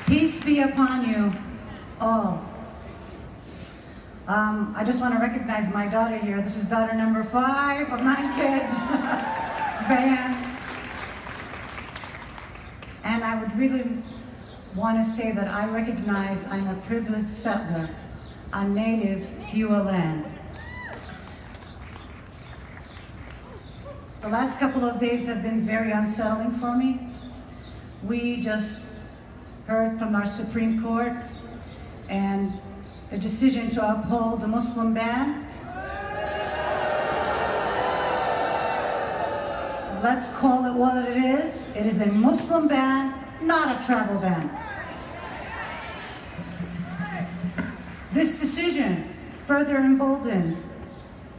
Peace be upon you all. I just want to recognize my daughter here. This is daughter number 5 of 9 kids. Span. And I would really want to say that I recognize I'm a privileged settler, a native to your land. The last couple of days have been very unsettling for me. We just heard from our Supreme Court and the decision to uphold the Muslim ban. let's call it what it is. It is a Muslim ban, not a travel ban. This decision further emboldened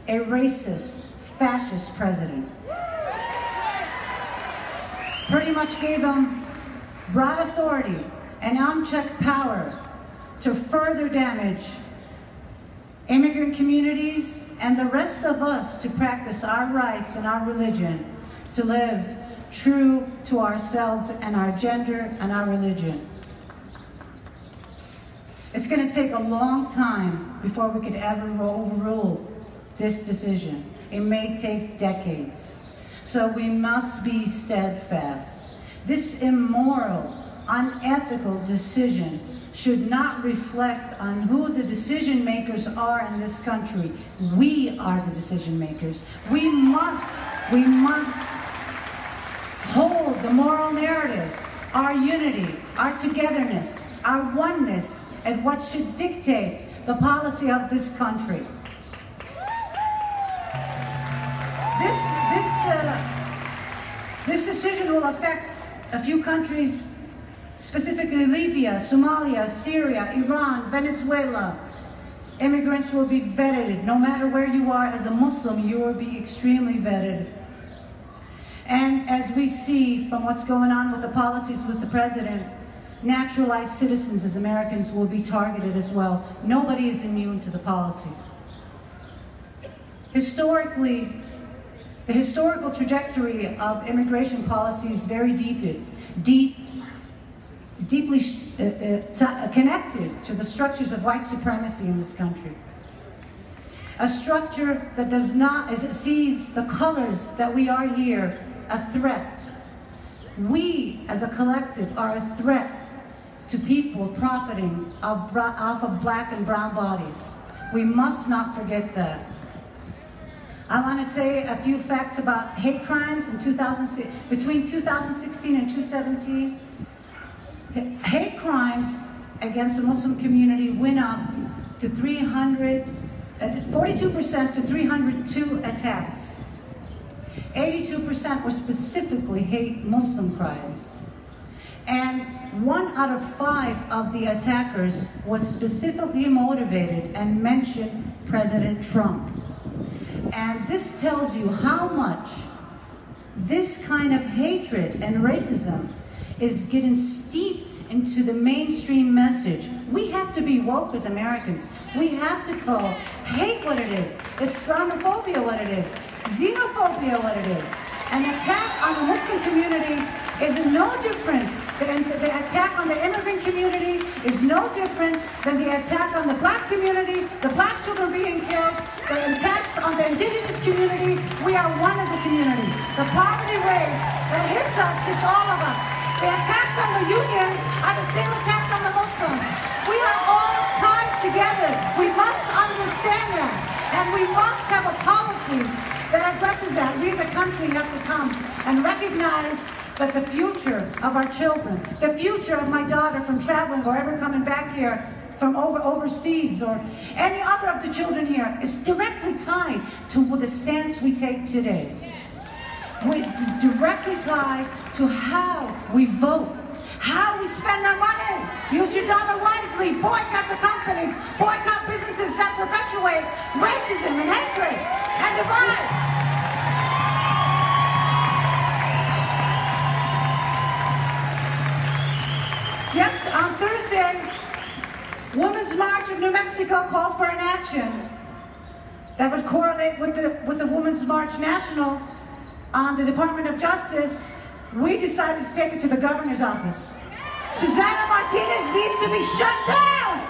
a racist, fascist president. Pretty much gave him broad authority and unchecked power to further damage immigrant communities and the rest of us to practice our rights and our religion, to live true to ourselves and our gender and our religion. It's going to take a long time before we could ever overrule this decision. It may take decades. So we must be steadfast. This immoral, unethical decision should not reflect on who the decision makers are in this country. We are the decision makers. We must hold the moral narrative, our unity, our togetherness, our oneness, and what should dictate the policy of this country. This decision will affect a few countries, specifically Libya, Somalia, Syria, Iran, Venezuela. Immigrants will be vetted. No matter where you are as a Muslim, you will be extremely vetted. And as we see from what's going on with the policies with the president, naturalized citizens as Americans will be targeted as well. Nobody is immune to the policy. Historically, the historical trajectory of immigration policy is very deeply connected to the structures of white supremacy in this country. A structure that does not sees the colors that we are here a threat. We, as a collective, are a threat to people profiting off of black and brown bodies. We must not forget that. I want to say a few facts about hate crimes in between 2016 and 2017. Hate crimes against the Muslim community went up to 42% to 302 attacks. 82% were specifically hate Muslim crimes. And 1 out of 5 of the attackers was specifically motivated and mentioned President Trump. And this tells you how much this kind of hatred and racism is getting steeped into the mainstream message. We have to be woke as Americans. We have to call hate what it is, Islamophobia what it is, xenophobia what it is. An attack on the Muslim community is no different than the attack on the immigrant community is no different than the attack on the black community, the black children being killed, the attacks on the indigenous community. We are one as a community. The poverty wave that hits us hits all of us. The attacks on the unions are the same attacks on the Muslims. We are all tied together. We must understand that. And we must have a policy that addresses that. We as a country have to come and recognize that the future of our children, the future of my daughter from traveling or ever coming back here from overseas or any other of the children here is directly tied to the stance we take today. It is directly tied to how we vote, how we spend our money. Use your dollar wisely. Boycott the companies. Boycott businesses that perpetuate racism and hatred and divide. Yes, on Thursday, Women's March of New Mexico called for an action that would correlate with the Women's March National on the Department of Justice. We decided to take it to the governor's office. Susana Martinez needs to be shut down!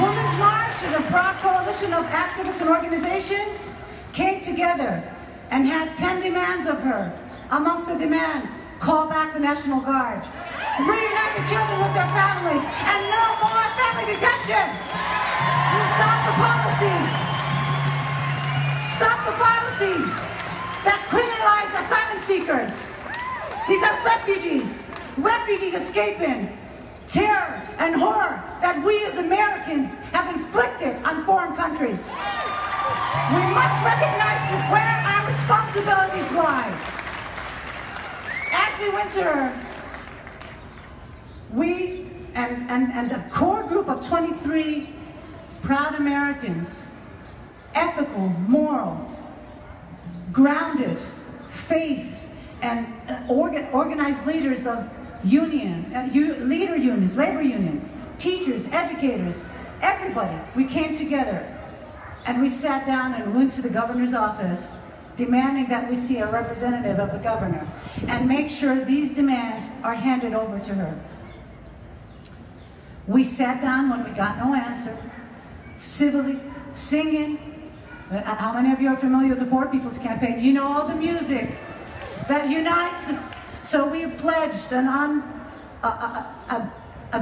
Women's March and a broad coalition of activists and organizations came together and had 10 demands of her. Amongst the demand, call back the National Guard, reunite the children with their families, and no more family detention. Stop the policies. Stop the policies that criminalize asylum seekers. These are refugees escaping terror and horror that we as Americans have inflicted on foreign countries. countries. We must recognize where our responsibilities lie. As we went to her, we and a core group of 23 proud Americans, ethical, moral, grounded, faith, and organized leaders of labor unions, teachers, educators, everybody. We came together and we sat down and went to the governor's office demanding that we see a representative of the governor and make sure these demands are handed over to her. We sat down when we got no answer, civilly, singing. How many of you are familiar with the Poor People's Campaign? You know all the music that unites. So we pledged a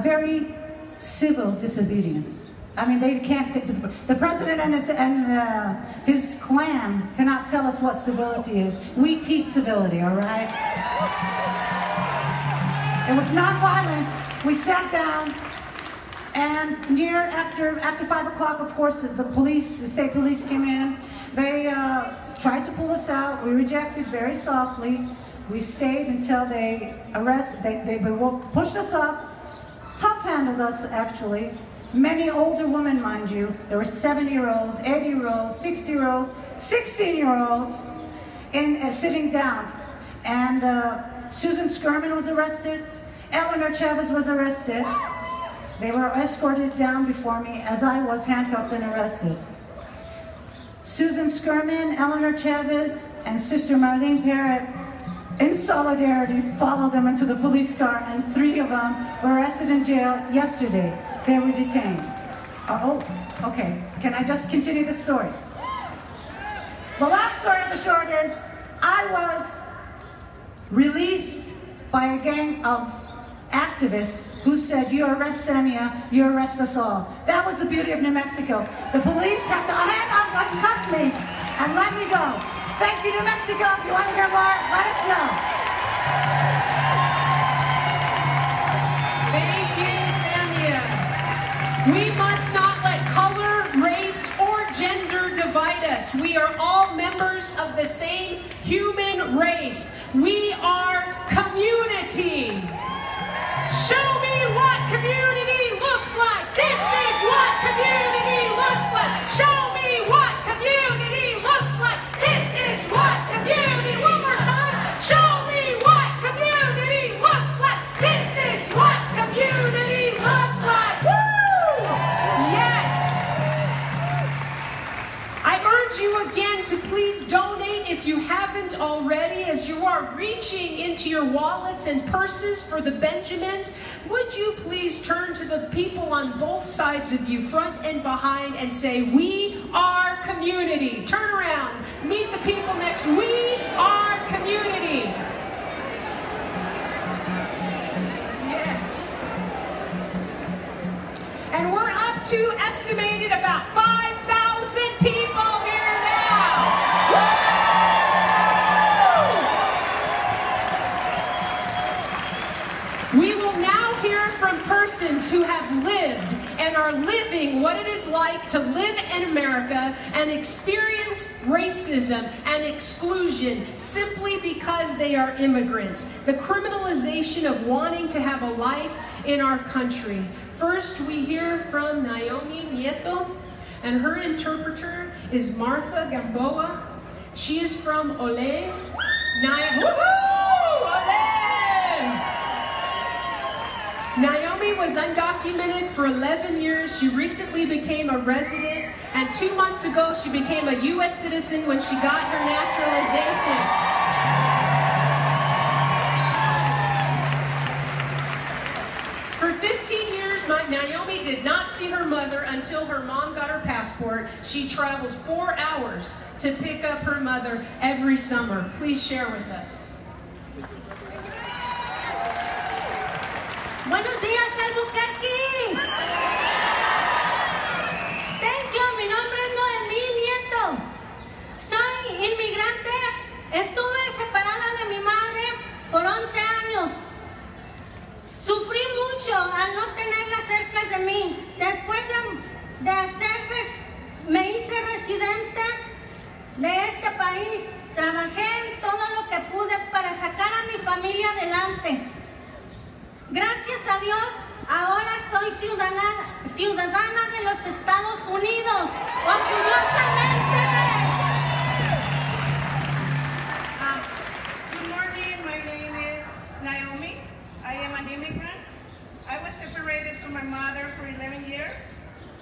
very civil disobedience. I mean, they can't. The president and his clan cannot tell us what civility is. We teach civility, all right? It was nonviolent. We sat down, and after 5 o'clock, of course, the state police came in. They tried to pull us out. We rejected very softly. We stayed until they pushed us up, tough-handled us, actually. Many older women, mind you. There were 70-year-olds, 80-year-olds, 60-year-olds, 16-year-olds sitting down. And Susan Skerman was arrested. Eleanor Chavez was arrested. They were escorted down before me as I was handcuffed and arrested. Susan Skerman, Eleanor Chavez, and Sister Marlene Parrott, in solidarity, followed them into the police car, and 3 of them were arrested in jail yesterday. They were detained. Okay. Can I just continue the story? The long story of the short is, I was released by a gang of activists who said, you arrest Samia, you arrest us all. That was the beauty of New Mexico. The police had to uncuff me and let me go. Thank you, New Mexico. If you want to hear more, let us know. Thank you, Samia. We must not let color, race, or gender divide us. We are all members of the same human race. We are community. Show me what community looks like. This is what community looks like. Show me what community looks like. This is what community, one more time. Show me what community looks like. This is what community looks like. Woo! Yes. I urge you again to please donate if you haven't already, as you are reaching into your wallets and purses for the Benjamins. Would you please turn to the people on both sides of you, front and behind, and say, we are community. Turn around. Meet the people next. We are community. Yes. And we're up to estimated about 5,000 people here now. Woo! We will now hear from persons who have lived and are living what it is like to live in America and experience racism and exclusion simply because they are immigrants. The criminalization of wanting to have a life in our country. First, we hear from Naomi Nieto, and her interpreter is Martha Gamboa. She is from Ole. Naomi was undocumented for 11 years. She recently became a resident, and 2 months ago she became a U.S. citizen when she got her naturalization. For 15 years, Naomi did not see her mother until her mom got her passport. She travels 4 hours to pick up her mother every summer. Please share with us. Buenos días, Albuquerque. Thank you. Mi nombre es Noemí Nieto. Soy inmigrante. Estuve separada de mi madre por 11 años. Sufrí mucho al no tenerla cerca de mí. Después de hacerles, me presidente de este país. Trabajé en todo lo que pude para sacar a mi familia adelante. Gracias a Dios, ahora soy ciudadana de los Estados Unidos. Orgullosamente. Good morning, my name is Naomi. I am an immigrant. I was separated from my mother for 11 years.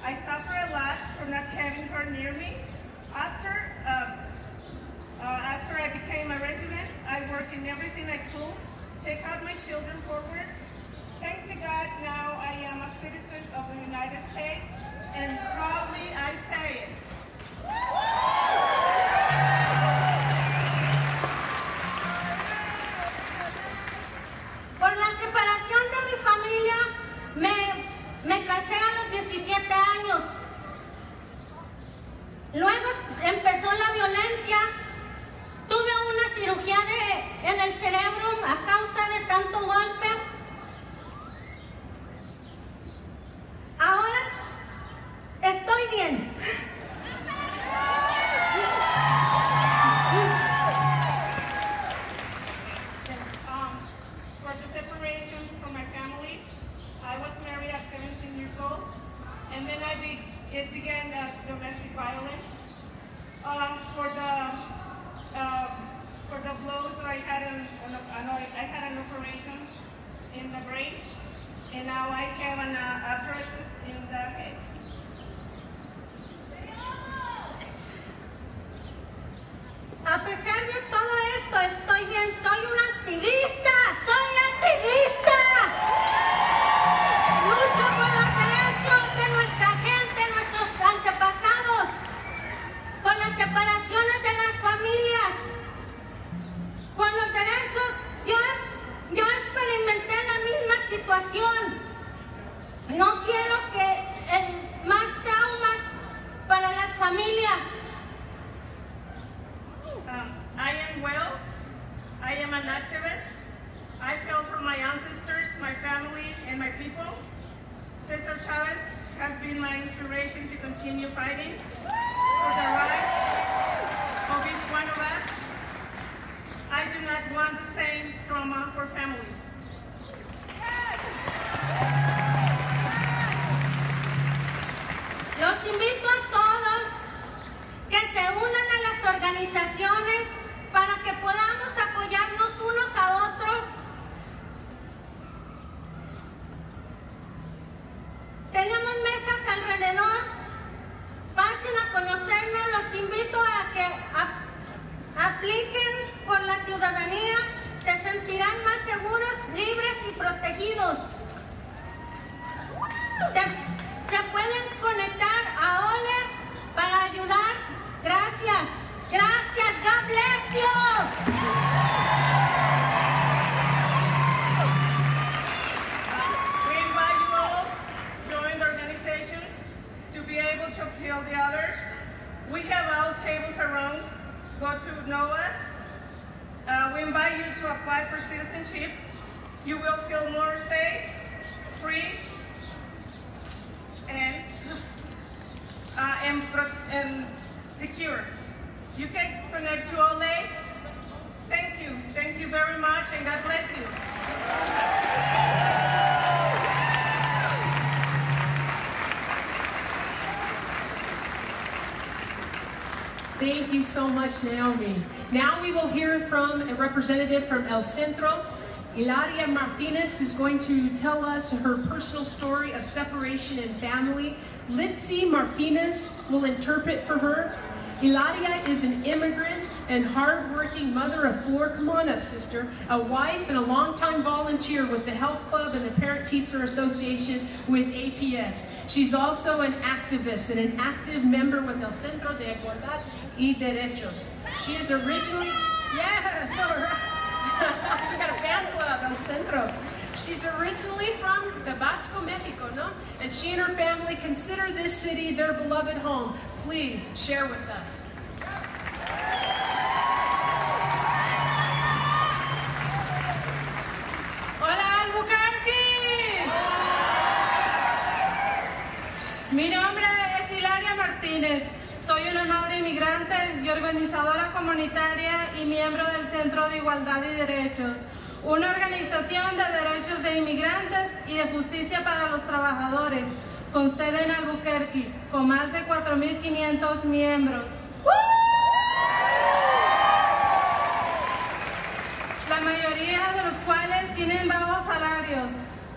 I suffer a lot from not having her near me. After I became a resident, I worked in everything I could, take out my children forward. Thanks to God, now I am a citizen of the United States, and proudly I say it. Por la separación de mi familia, me casé a los 17 años. Luego empezó la violencia. Tuve una cirugía en el cerebro a causa de tanto golpe. Ahora estoy bien. For the separation from my family, I was married at 17 years old, and then it began domestic violence. For the blows, I had an operation in the brain, and now I have an apparatus in the head. A pesar de todo esto, estoy bien. Soy una activista. ¡Soy activista! Lucho por los derechos de nuestra gente, nuestros antepasados, por las separaciones de las familias, por los derechos. Yo experimenté la misma situación. No quiero que más traumas para las familias. I am well. I am an activist. I fell for my ancestors, my family, and my people. Cesar Chavez has been my inspiration to continue fighting for the rights of each one of us. I do not want the same trauma for families. Los invito a todos que se unan a las organizaciones para que podamos apoyarnos unos a otros. Tenemos mesas alrededor. Pasen a conocernos. Los invito a que apliquen por la ciudadanía. Se sentirán más seguros, libres y protegidos. Se pueden conectar a OLE para ayudar. Gracias. Gracias. God bless you. We invite you all to join the organizations to be able to appeal the others. We have all tables around. Go to know us. We invite you to apply for citizenship. You will feel more safe, free, and secure. You can connect to OLE. Thank you. Thank you very much, and God bless you. Thank you so much, Naomi. Now we will hear from a representative from El Centro. Hilaria Martinez is going to tell us her personal story of separation and family. Litzy Martinez will interpret for her. Hilaria is an immigrant and hard-working mother of 4, come on up, sister, a wife and a longtime volunteer with the Health Club and the Parent-Teacher Association with APS. She's also an activist and an active member with El Centro de Igualdad y Derechos. She is originally, yes, all right. We got a fan club, El Centro. She's originally from Tabasco, Mexico, no? And she and her family consider this city their beloved home. Please share with us. Hola, Albuquerque. Mi nombre es Hilaria Martínez. Soy una madre inmigrante y organizadora comunitaria y miembro del Centro de Igualdad y Derechos, una organización de derechos de inmigrantes y de justicia para los trabajadores, con sede en Albuquerque, con más de 4.500 miembros. La mayoría de los cuales tienen bajos salarios.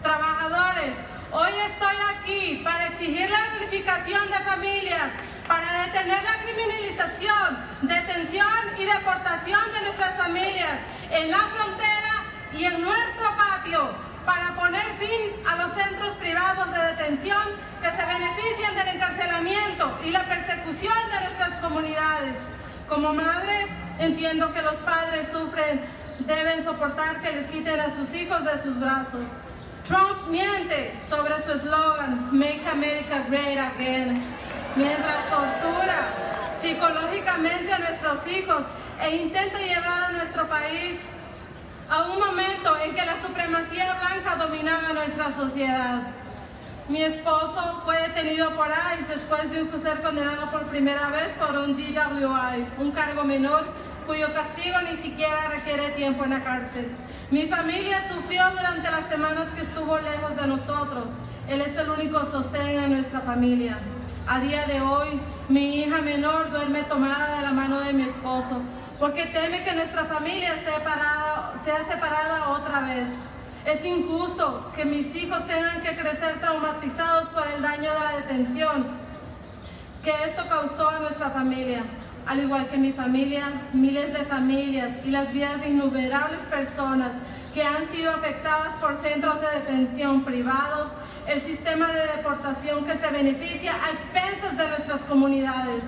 Trabajadores, hoy estoy aquí para exigir la unificación de familias, para detener la criminalización, detención y deportación de nuestras familias en la frontera y en nuestro patio, para poner fin a los centros privados de detención que se benefician del encarcelamiento y la persecución de nuestras comunidades. Como madre, entiendo que los padres deben soportar que les quiten a sus hijos de sus brazos. Trump miente sobre su eslogan, Make America Great Again, mientras tortura psicológicamente a nuestros hijos e intenta llevar a nuestro país a un momento en que la supremacía blanca dominaba nuestra sociedad. Mi esposo fue detenido por ICE después de ser condenado por primera vez por un DWI, un cargo menor cuyo castigo ni siquiera requiere tiempo en la cárcel. Mi familia sufrió durante las semanas que estuvo lejos de nosotros. Él es el único sostén en nuestra familia. A día de hoy, mi hija menor duerme tomada de la mano de mi esposo, porque teme que nuestra familia sea separada otra vez. Es injusto que mis hijos tengan que crecer traumatizados por el daño de la detención que esto causó a nuestra familia. Al igual que mi familia, miles de familias y las vidas de innumerables personas que han sido afectadas por centros de detención privados, el sistema de deportación que se beneficia a expensas de nuestras comunidades.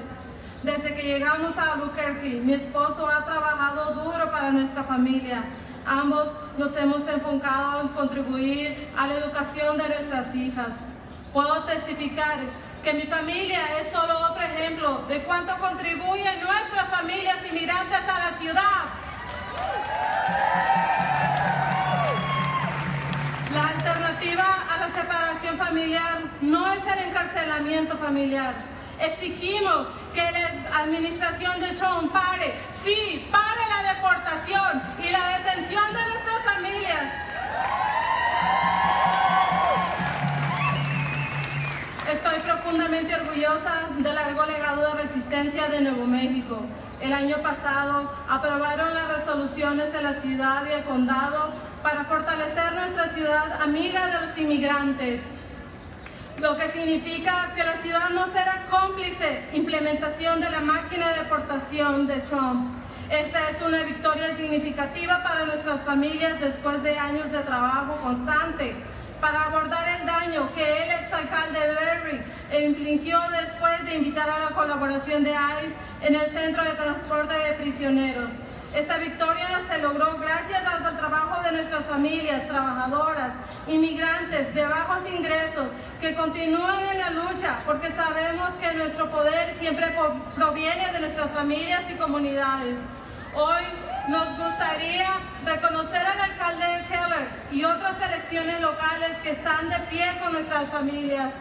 Desde que llegamos a Albuquerque, mi esposo ha trabajado duro para nuestra familia. Ambos nos hemos enfocado en contribuir a la educación de nuestras hijas. Puedo testificar que mi familia es solo otro ejemplo de cuánto contribuyen nuestras familias inmigrantes a la ciudad. La alternativa a la separación familiar no es el encarcelamiento familiar. Exigimos que la administración de Trump pare la deportación y la detención de nuestras familias. Estoy profundamente orgullosa del largo legado de resistencia de Nuevo México. El año pasado aprobaron las resoluciones de la ciudad y el condado para fortalecer nuestra ciudad amiga de los inmigrantes, lo que significa que la ciudad no será cómplice implementación de la máquina de deportación de Trump. Esta es una victoria significativa para nuestras familias después de años de trabajo constante para abordar el daño que el exalcalde Berry infligió después de invitar a la colaboración de ICE en el centro de transporte de prisioneros. Esta victoria se logró gracias al trabajo de nuestras familias trabajadoras, inmigrantes de bajos ingresos, que continúan en la lucha porque sabemos que nuestro poder siempre proviene de nuestras familias y comunidades. Hoy nos gustaría reconocer al alcalde Keller y otras elecciones locales que están de pie con nuestras familias.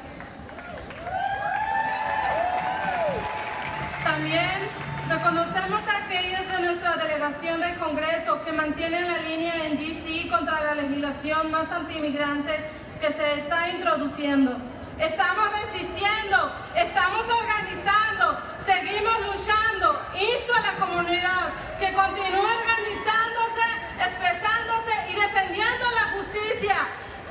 También reconocemos a aquellos de nuestra delegación del Congreso que mantienen la línea en D.C. contra la legislación más antiinmigrante que se está introduciendo. Estamos resistiendo, estamos organizando, seguimos luchando. Insto a la comunidad que continúe organizándose, expresándose y defendiendo la justicia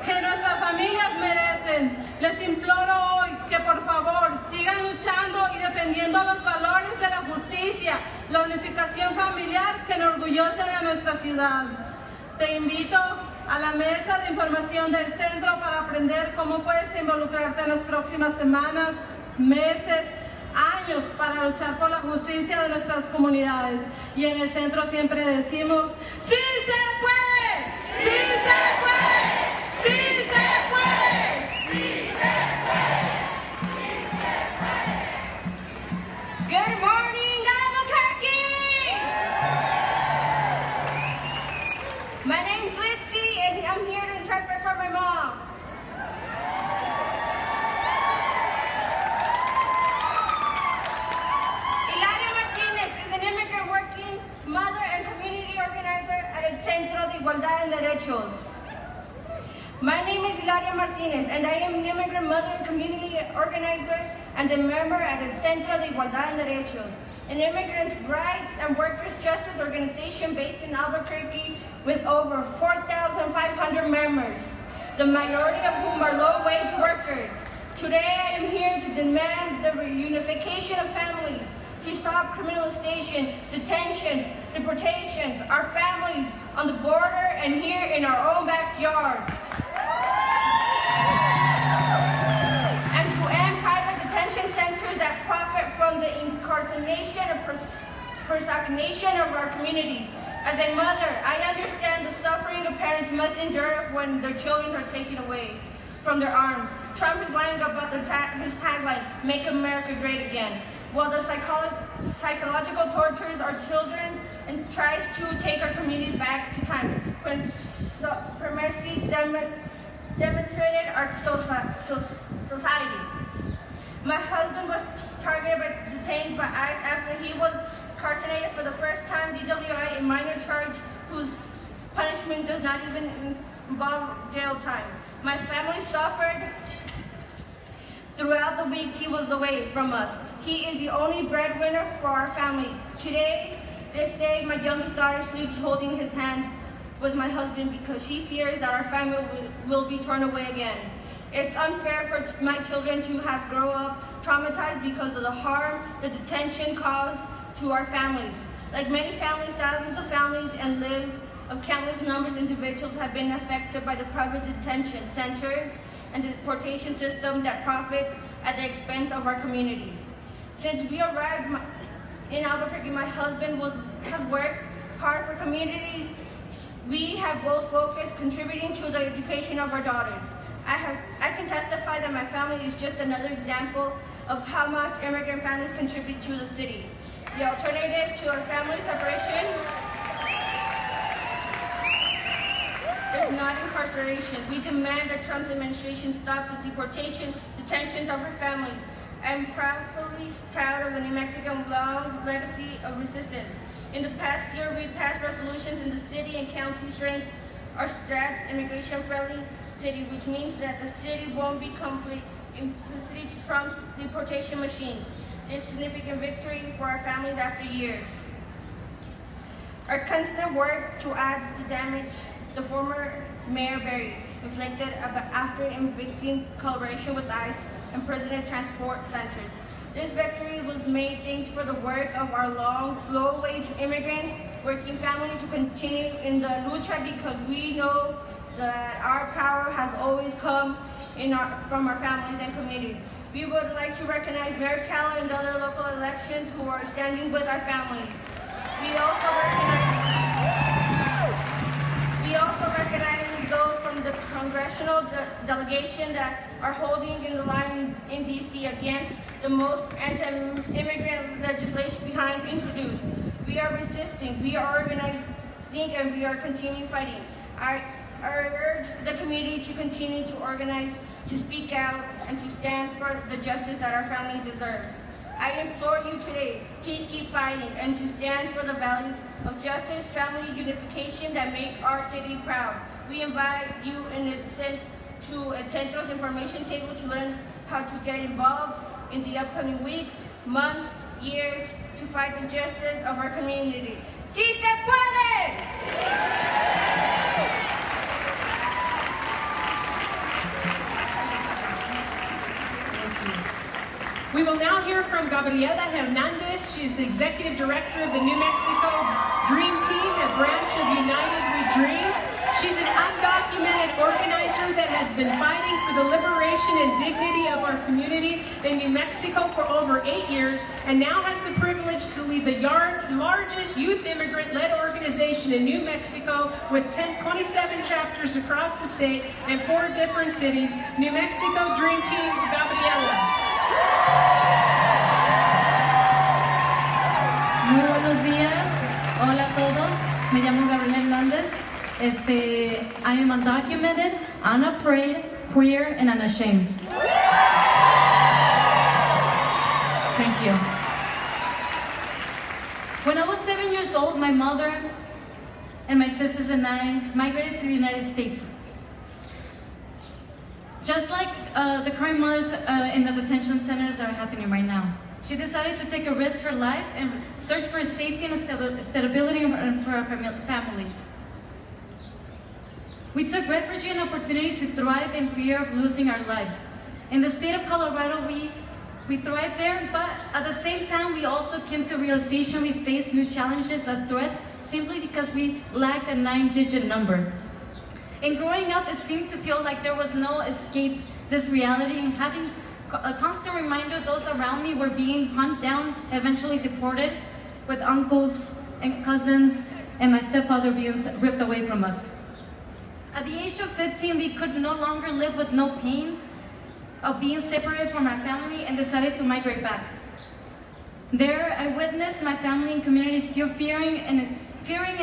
que nuestras familias merecen. Les imploro hoy que por favor sigan luchando y defendiendo los valores de la justicia, la unificación familiar que enorgullece a nuestra ciudad. Te invito a la mesa de información del centro para aprender cómo puedes involucrarte en las próximas semanas, meses, años para luchar por la justicia de nuestras comunidades. Y en el centro siempre decimos, ¡sí se puede! ¡Sí se puede! ¡Sí se puede! ¡Sí se puede! ¡Sí se puede! Good morning, Albuquerque! My name's Litzy, and I'm here to interpret for my mom. Martinez, and I am an immigrant mother and community organizer and a member at el Centro de Igualdad en Derechos, an immigrants' rights and workers' justice organization based in Albuquerque with over 4,500 members, the majority of whom are low-wage workers. Today I am here to demand the reunification of families, to stop criminalization, detentions, deportations, our families on the border and here in our own backyard. And to end private detention centers that profit from the incarceration and persecution of our communities. As a mother, I understand the suffering of parents must endure when their children are taken away from their arms. Trump is lying about his tagline, "Make America Great Again," while the psychological tortures our children and tries to take our community back to time when supremacy demonstrated our society. My husband was targeted by detained by ICE after he was incarcerated for the first time, DWI, a minor charge whose punishment does not even involve jail time. My family suffered throughout the weeks he was away from us. He is the only breadwinner for our family. This day, my youngest daughter sleeps holding his hand with my husband because she fears that our family will be torn away again. It's unfair for my children to have grown up traumatized because of the harm the detention caused to our families. Like many families, thousands of families and lives of countless numbers of individuals have been affected by the private detention centers and the deportation system that profits at the expense of our communities. Since we arrived in Albuquerque, my husband has worked hard for communities. We have both focused contributing to the education of our daughters. I can testify that my family is just another example of how much immigrant families contribute to the city. The alternative to our family separation is not incarceration. We demand that Trump's administration stops the deportation, detentions of our families. I'm proud of the New Mexican long legacy of resistance. In the past year, we passed resolutions in the city and county strengths our strats immigration-friendly city, which means that the city won't be complete implicitly to Trump's deportation machine. This is a significant victory for our families after years. Our constant work to add the damage the former Mayor Berry inflicted after evicting collaboration with ICE and President Transport Centers. This victory was made thanks for the work of our low-wage immigrants, working families who continue in the lucha because we know that our power has always come from our families and communities. We would like to recognize Mayor Calla and other local elections who are standing with our families. We also recognize those from the congressional delegation that are holding in the line in D.C. against the most anti-immigrant legislation behind introduced. We are resisting, we are organizing, and we are continuing fighting. I urge the community to continue to organize, to speak out, and to stand for the justice that our family deserves. I implore you today, please keep fighting and to stand for the values of justice, family unification that make our city proud. We invite you to a Centro's information table to learn how to get involved in the upcoming weeks, months, years to fight the justice of our community. ¡Sí se puede! We will now hear from Gabriela Hernandez. She is the Executive Director of the New Mexico Dream Team, a branch of United We Dream. She's an undocumented organizer that has been fighting for the liberation and dignity of our community in New Mexico for over 8 years, and now has the privilege to lead the largest youth immigrant-led organization in New Mexico with 27 chapters across the state and 4 different cities. New Mexico Dream Team's Gabriela. Muy buenos días. Hola a todos. Me llamo Gabriela Hernández. I am undocumented, unafraid, queer, and unashamed. Thank you. When I was 7 years old, my mother and my sisters and I migrated to the United States. Just like the current mothers in the detention centers that are happening right now. She decided to take a risk for life and search for safety and stability for her family. We took refuge and opportunity to thrive in fear of losing our lives. In the state of Colorado, we thrived there, but at the same time, we also came to realization we faced new challenges and threats simply because we lacked a 9-digit number. In growing up, it seemed to feel like there was no escape this reality, and having a constant reminder those around me were being hunted down, eventually deported, with uncles and cousins and my stepfather being ripped away from us. At the age of 15, we could no longer live with no pain of being separated from our family and decided to migrate back. There, I witnessed my family and community still fearing and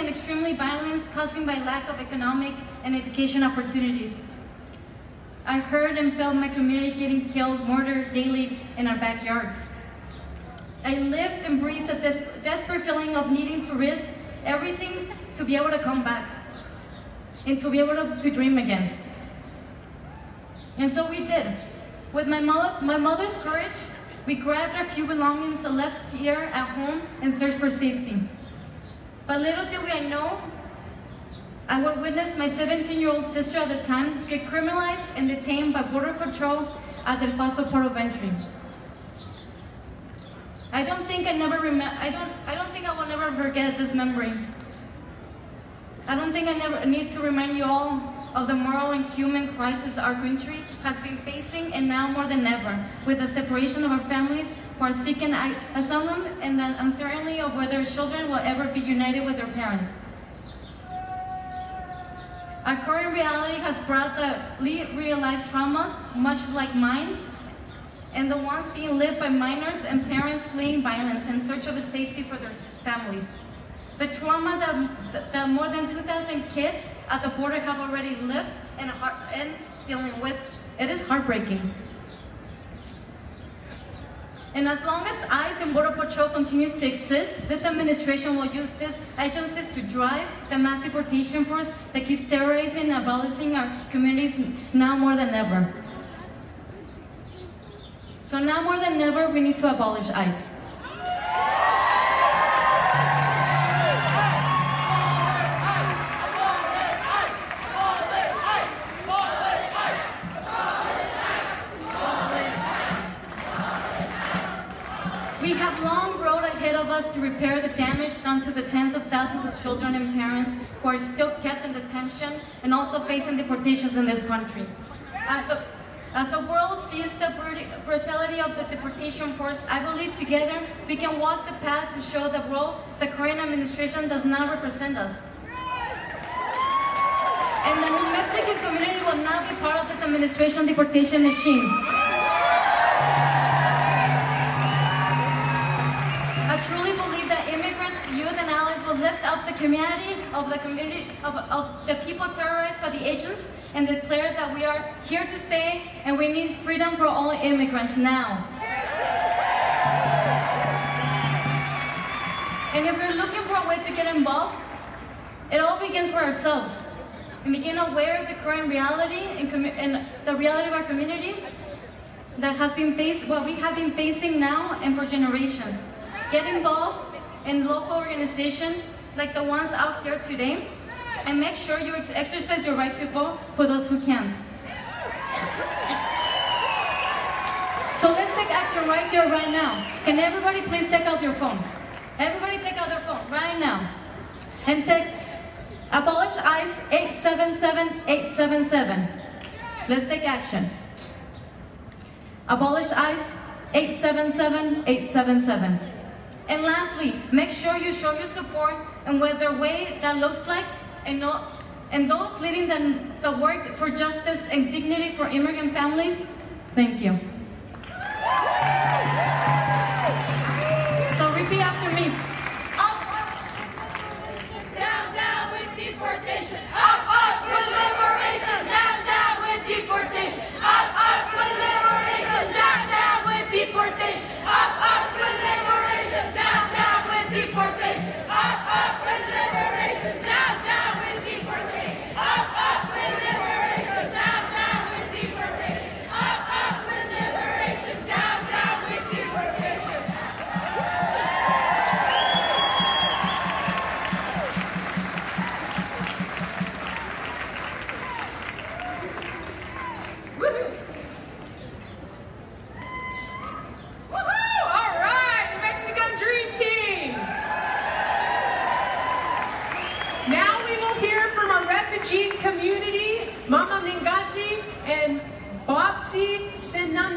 extremely violence caused by lack of economic and education opportunities. I heard and felt my community getting killed, murdered daily in our backyards. I lived and breathed a desperate feeling of needing to risk everything to be able to come back and to be able to dream again. And so we did. With my mother's courage, we grabbed our few belongings and left here at home and searched for safety. But little did we know, I would witness my 17-year-old sister at the time get criminalized and detained by Border Patrol at El Paso Port of Entry. I don't think I will never forget this memory. I don't think I never need to remind you all of the moral and human crisis our country has been facing, and now more than ever, with the separation of our families who are seeking asylum and the uncertainty of whether children will ever be united with their parents. Our current reality has brought the real-life traumas, much like mine, and the ones being lived by minors and parents fleeing violence in search of a safety for their families. The trauma that more than 2,000 kids at the border have already lived and dealing with, it is heartbreaking. And as long as ICE and Border Patrol continues to exist, this administration will use these agencies to drive the mass deportation force that keeps terrorizing and abolishing our communities now more than ever. So now more than ever, we need to abolish ICE. We have a long road ahead of us to repair the damage done to the tens of thousands of children and parents who are still kept in detention and also facing deportations in this country. As the world sees the brutality of the deportation force, I believe together we can walk the path to show the world the current administration does not represent us. And the New Mexican community will not be part of this administration deportation machine. I truly believe that immigrants, youth, and allies will lift up the community of the people terrorized by the agents and declare that we are here to stay and we need freedom for all immigrants now. And if we're looking for a way to get involved, it all begins with ourselves. And begin aware of the current reality and the reality of our communities that has been what we have been facing now and for generations. Get involved in local organizations like the ones out here today, and make sure you exercise your right to vote for those who can't. So let's take action right here, right now. Can everybody please take out your phone? Everybody take out their phone right now. And text Abolish ICE 877-877. Let's take action. Abolish ICE 877-877. And lastly, make sure you show your support in whatever way that looks like, and those leading the work for justice and dignity for immigrant families. Thank you. So repeat after me. Down, down with deportation. Up, up with liberation. Down, down with deportation. Up, up with liberation. Down, down with deportation. Up, up with liberation. Down, down with deportation. Up, up with liberation. Down, down with deportation. Up, up with liberation. Down, down with deportation.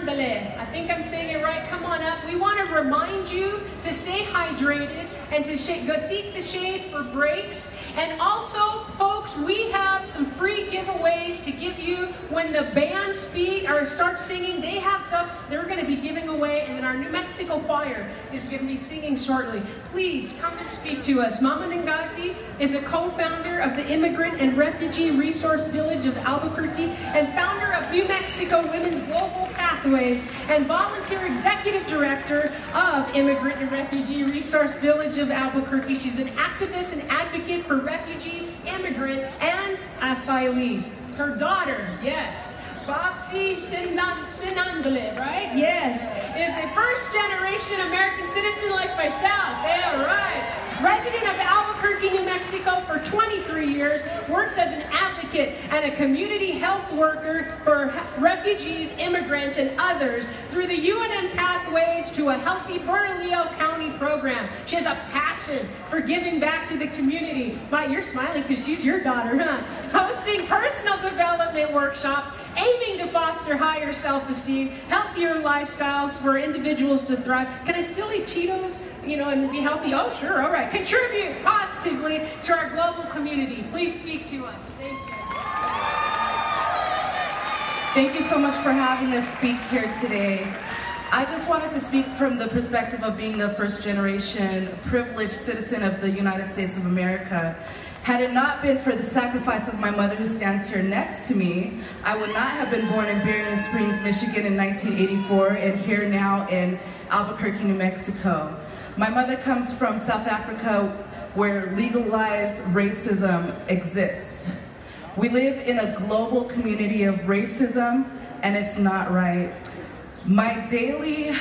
Sinandale. I think I'm saying it right. Come on up. We want to remind you to stay hydrated and to go seek the shade for breaks. And also, folks, we have some free giveaways to give you when the band starts singing. They have stuff they're going to be giving away, and then our New Mexico choir is going to be singing shortly. Please come and speak to us. Mama Ngazi is a co-founder of the Immigrant and Refugee Resource Village of Albuquerque and founder of New Mexico Women's Global Pathways and volunteer executive director of Immigrant and Refugee Resource Village of Albuquerque. She's an activist and advocate for refugee, immigrant, and asylees. Her daughter, yes, Boxy Sinandale, right? Yes, is a first-generation American citizen like myself. Yeah, right. Resident of Albuquerque, New Mexico for 23 years, works as an advocate and a community health worker for refugees, immigrants, and others through the UNN Pathways to a Healthy Bernalillo County program. She has a passion for giving back to the community. You're smiling because she's your daughter, huh? Hosting personal development workshops, aiming to foster higher self-esteem, healthier lifestyles for individuals to thrive. Can I still eat Cheetos, and be healthy? Oh, sure, all right. Contribute positively to our global community. Please speak to us. Thank you. Thank you so much for having us speak here today. I just wanted to speak from the perspective of being a first-generation privileged citizen of the United States of America. Had it not been for the sacrifice of my mother, who stands here next to me, I would not have been born in Berrien Springs, Michigan in 1984 and here now in Albuquerque, New Mexico. My mother comes from South Africa, where legalized racism exists. We live in a global community of racism, and it's not right. My daily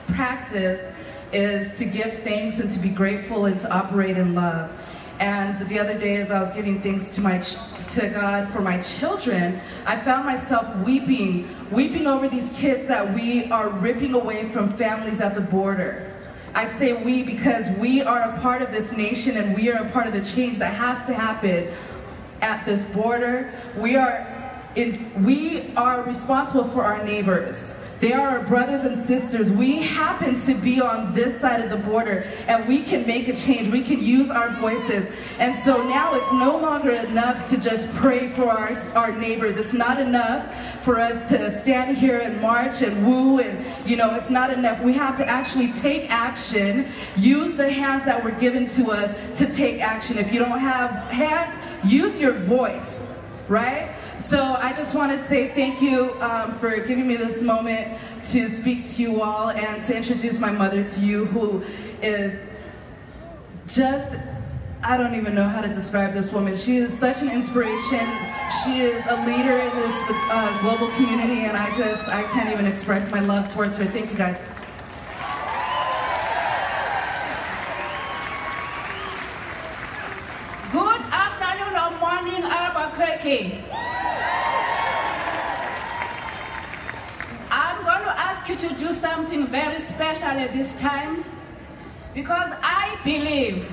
practice is to give thanks and to be grateful and to operate in love. And the other day, as I was giving thanks to God for my children, I found myself weeping over these kids that we are ripping away from families at the border. I say we because we are a part of this nation and we are a part of the change that has to happen at this border. We are responsible for our neighbors. They are our brothers and sisters. We happen to be on this side of the border, and we can make a change. We can use our voices. And so now it's no longer enough to just pray for our neighbors. It's not enough for us to stand here and march and woo, and it's not enough. We have to actually take action, use the hands that were given to us to take action. If you don't have hands, use your voice, right? So I just want to say thank you for giving me this moment to speak to you all and to introduce my mother to you, who is just, I don't even know how to describe this woman. She is such an inspiration. She is a leader in this global community, and I can't even express my love towards her. Thank you, guys. Good afternoon or morning, Albuquerque. I'm going to ask you to do something very special at this time, because I believe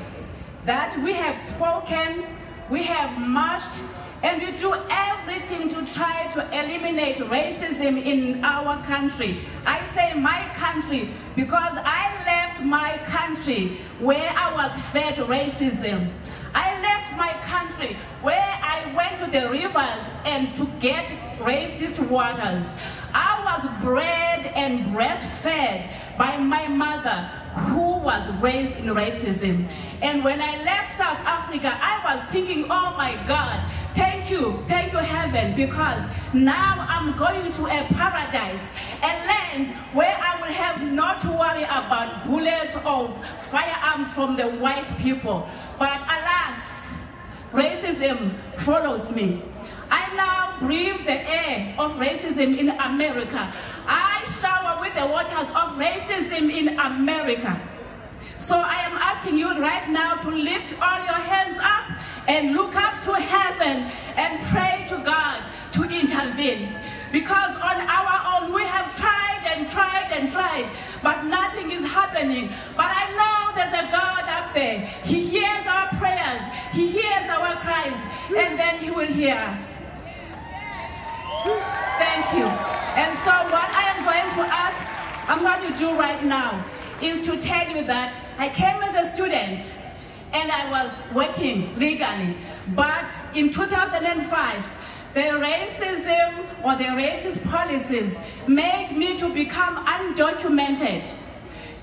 that we have spoken, we have marched, and we do everything to try to eliminate racism in our country. I say my country because I left my country where I was fed racism. I left my country where I went to the rivers and to get racist waters. I was bred and breastfed by my mother, who was raised in racism. And when I left South Africa, I was thinking, oh my God, thank you heaven, because now I'm going to a paradise, a land where I will have not to worry about bullets or firearms from the white people. But alas, racism follows me. I now breathe the air of racism in America. I shower with the waters of racism in America. So I am asking you right now to lift all your hands up and look up to heaven and pray to God to intervene. Because on our own we have tried and tried and tried, but nothing is happening. But I know there's a God up there. He hears our prayers, He hears our cries, and then He will hear us. Thank you. And so what I am going to do right now is to tell you that I came as a student and I was working legally. But in 2005, the racism or the racist policies made me to become undocumented.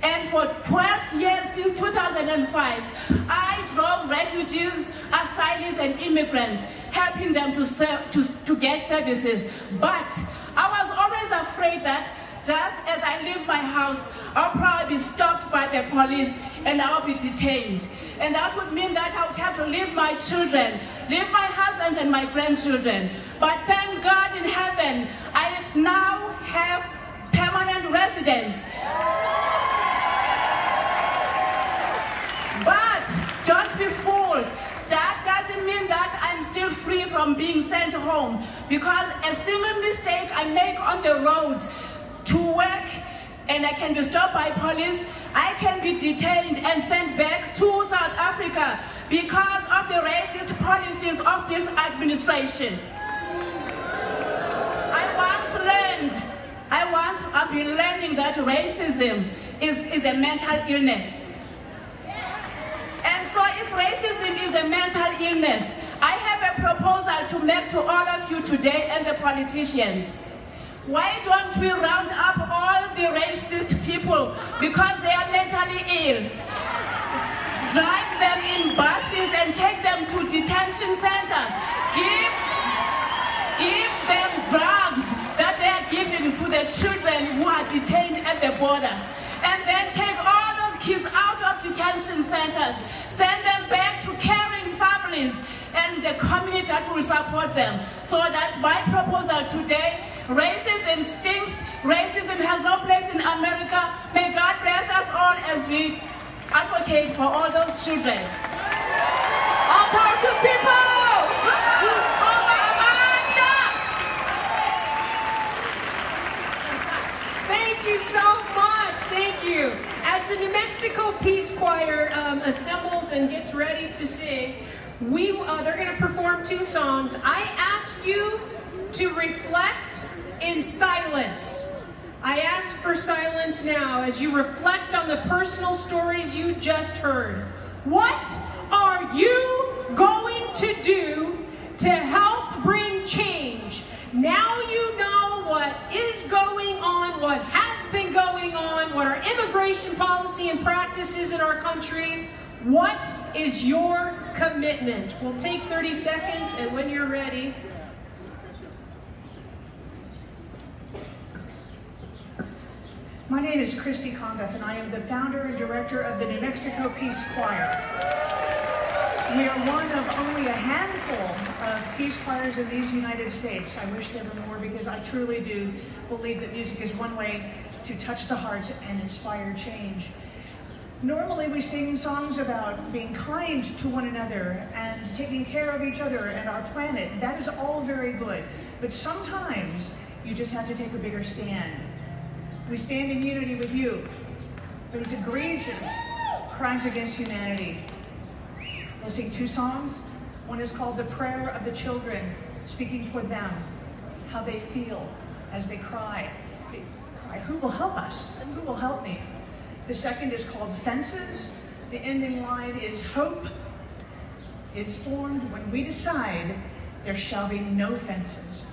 And for 12 years, since 2005, I drove refugees, asylees, and immigrants, helping them to get services. But I was always afraid that just as I leave my house, I'll probably be stopped by the police and I'll be detained. And that would mean that I would have to leave my children, leave my husband and my grandchildren. But thank God in heaven, I now have permanent residence. But don't be fooled. That doesn't mean that I'm still free from being sent home, because a single mistake I make on the road to work and I can be stopped by police, I can be detained and sent back to South Africa because of the racist policies of this administration. I've been learning that racism is a mental illness. And so if racism is a mental illness, I have a proposal to make to all of you today and the politicians. Why don't we round up all the racist people because they are mentally ill, drive them in buses and take them to detention centers, give them drugs that they are giving to the children who are detained at the border, and then take all those kids out of detention centers, send them back to caring families and the community that will support them. So that's my proposal today. Racism stinks. Racism has no place in America. May God bless us all as we advocate for all those children. All power to people! Thank you so much. Thank you. As the New Mexico Peace Choir assembles and gets ready to sing, they're going to perform 2 songs. I ask you to reflect in silence. I ask for silence now as you reflect on the personal stories you just heard. What are you going to do to help bring change? Now you know what is going on, what has been going on, what our immigration policy and practices in our country. What is your commitment? We'll take 30 seconds, and when you're ready. My name is Christy Conduff, and I am the founder and director of the New Mexico Peace Choir. We are one of only a handful of peace choirs in these United States. I wish there were more, because I truly do believe that music is one way to touch the hearts and inspire change. Normally we sing songs about being kind to one another and taking care of each other and our planet. That is all very good. But sometimes you just have to take a bigger stand. We stand in unity with you for these egregious crimes against humanity. We'll sing 2 songs. One is called The Prayer of the Children, speaking for them, how they feel as they cry. They cry, who will help us? Who will help me? The second is called Fences. The ending line is, hope is formed when we decide there shall be no fences.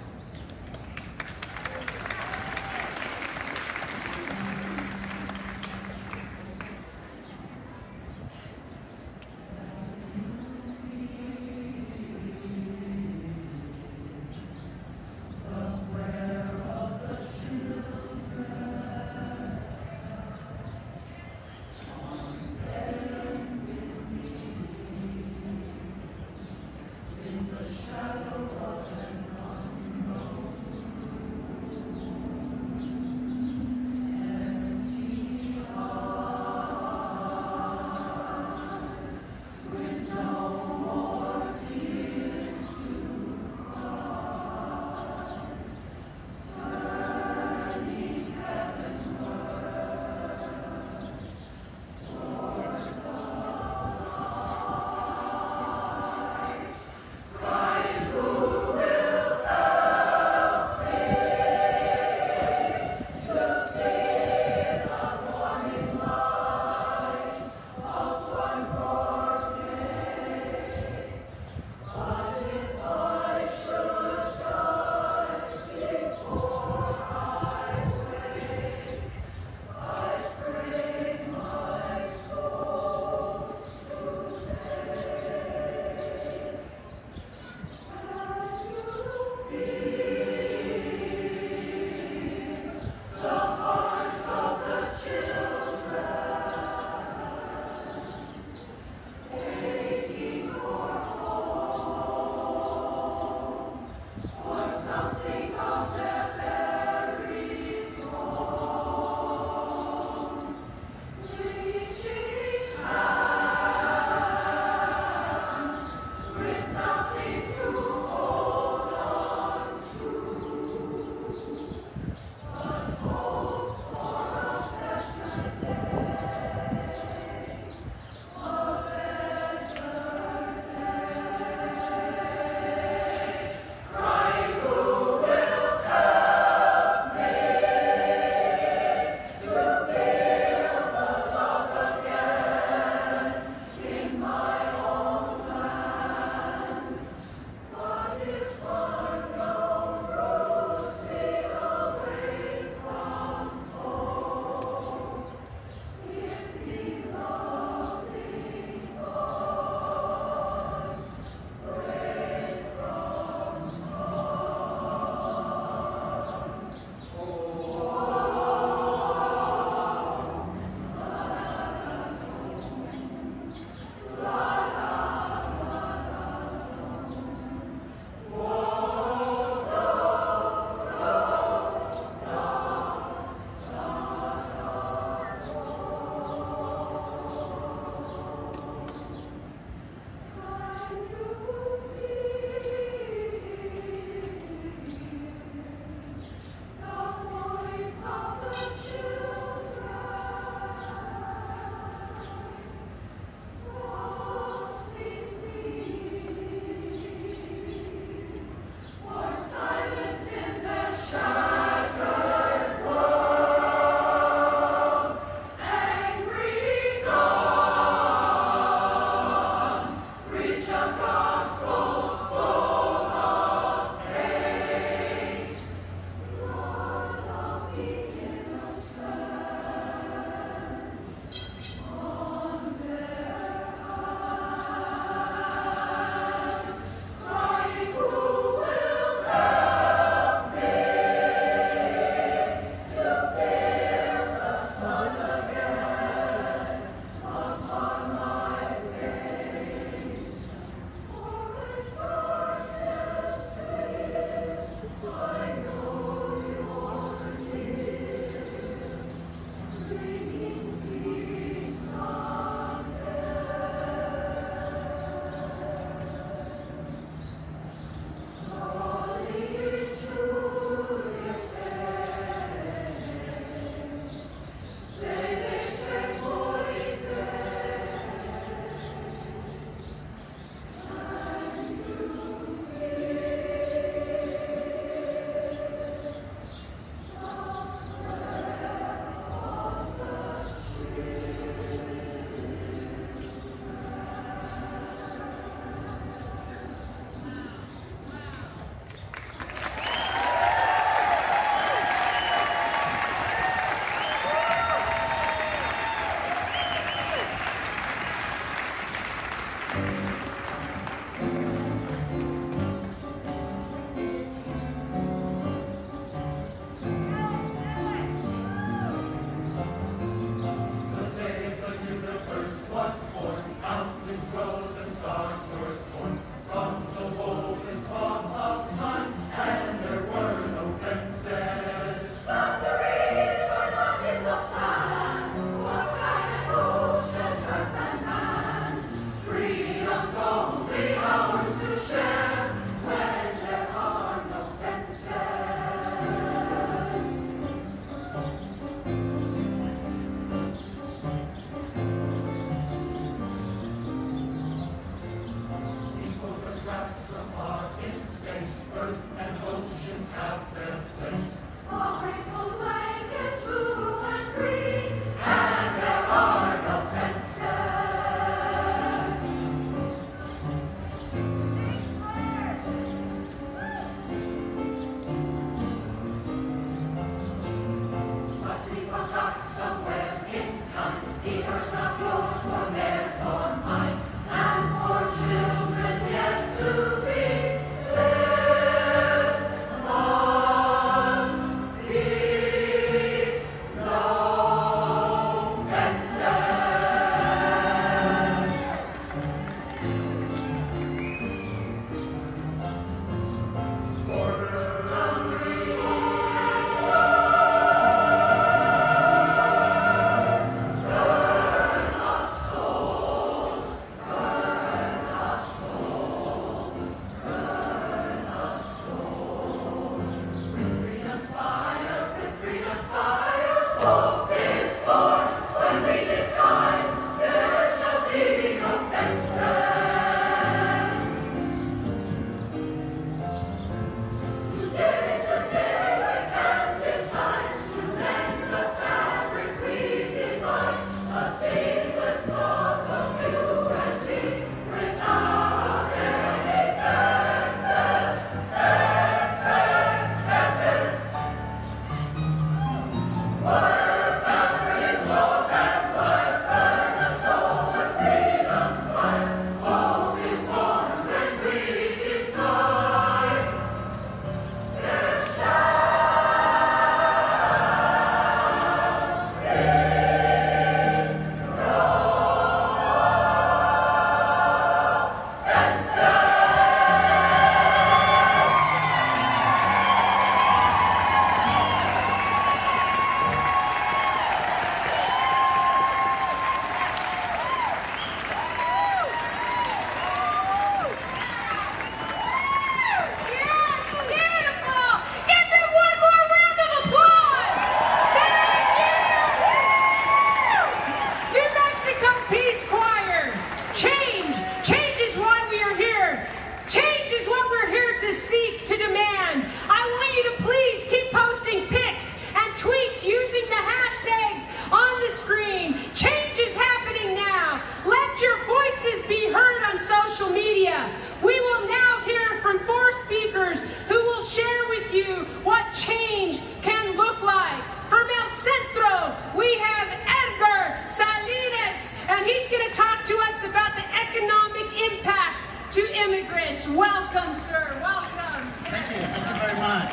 Welcome, sir. Welcome. Thank you. Thank you very much.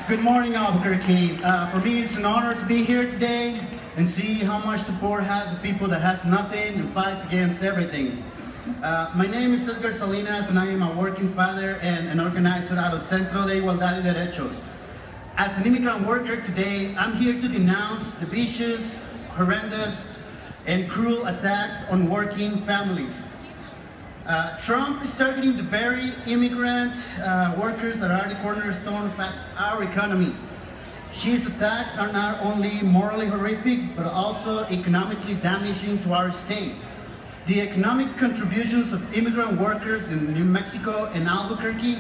Good morning, Albuquerque. For me, it's an honor to be here today and see how much support has the people that has nothing and fights against everything. My name is Edgar Salinas, and I am a working father and an organizer out of Centro de Igualdad y Derechos. As an immigrant worker today, I'm here to denounce the vicious, horrendous, and cruel attacks on working families. Trump is targeting the very immigrant workers that are the cornerstone of our economy. His attacks are not only morally horrific, but also economically damaging to our state. The economic contributions of immigrant workers in New Mexico and Albuquerque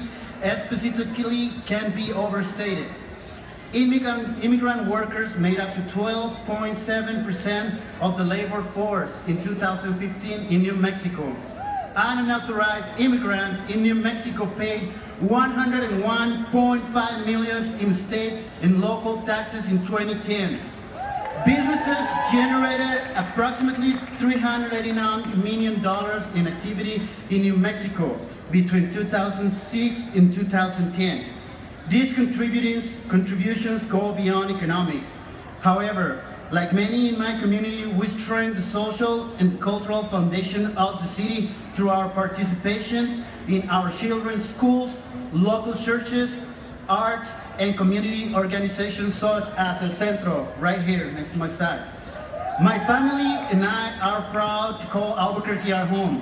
specifically can be overstated. Immigrant workers made up to 12.7% of the labor force in 2015 in New Mexico. Unauthorized immigrants in New Mexico paid $101.5 million in state and local taxes in 2010. Businesses generated approximately $389 million in activity in New Mexico between 2006 and 2010. These contributions go beyond economics. However, like many in my community, we strengthen the social and cultural foundation of the city through our participations in our children's schools, local churches, arts, and community organizations such as El Centro, right here next to my side. My family and I are proud to call Albuquerque our home.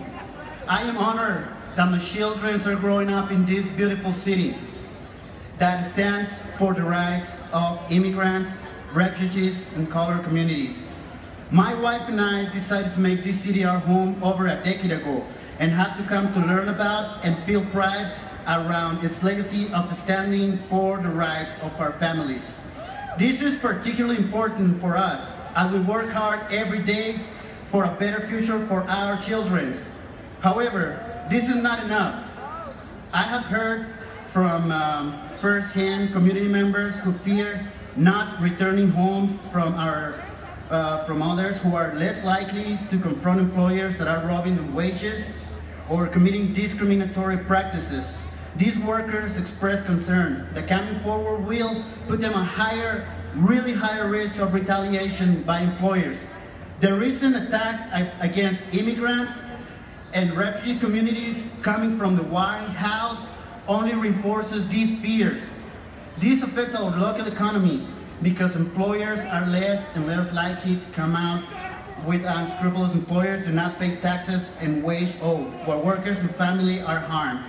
I am honored that my children are growing up in this beautiful city that stands for the rights of immigrants, refugees, and colored communities. My wife and I decided to make this city our home over a decade ago and had to come to learn about and feel pride around its legacy of standing for the rights of our families. This is particularly important for us as we work hard every day for a better future for our children. However, this is not enough. I have heard from first-hand community members who fear not returning home from others who are less likely to confront employers that are robbing them wages or committing discriminatory practices. These workers express concern that coming forward will put them at really higher risk of retaliation by employers. The recent attacks against immigrants and refugee communities coming from the White House only reinforces these fears. These affect our local economy because employers are less and less likely to come out with unscrupulous employers do not pay taxes and wage owed, while workers and family are harmed.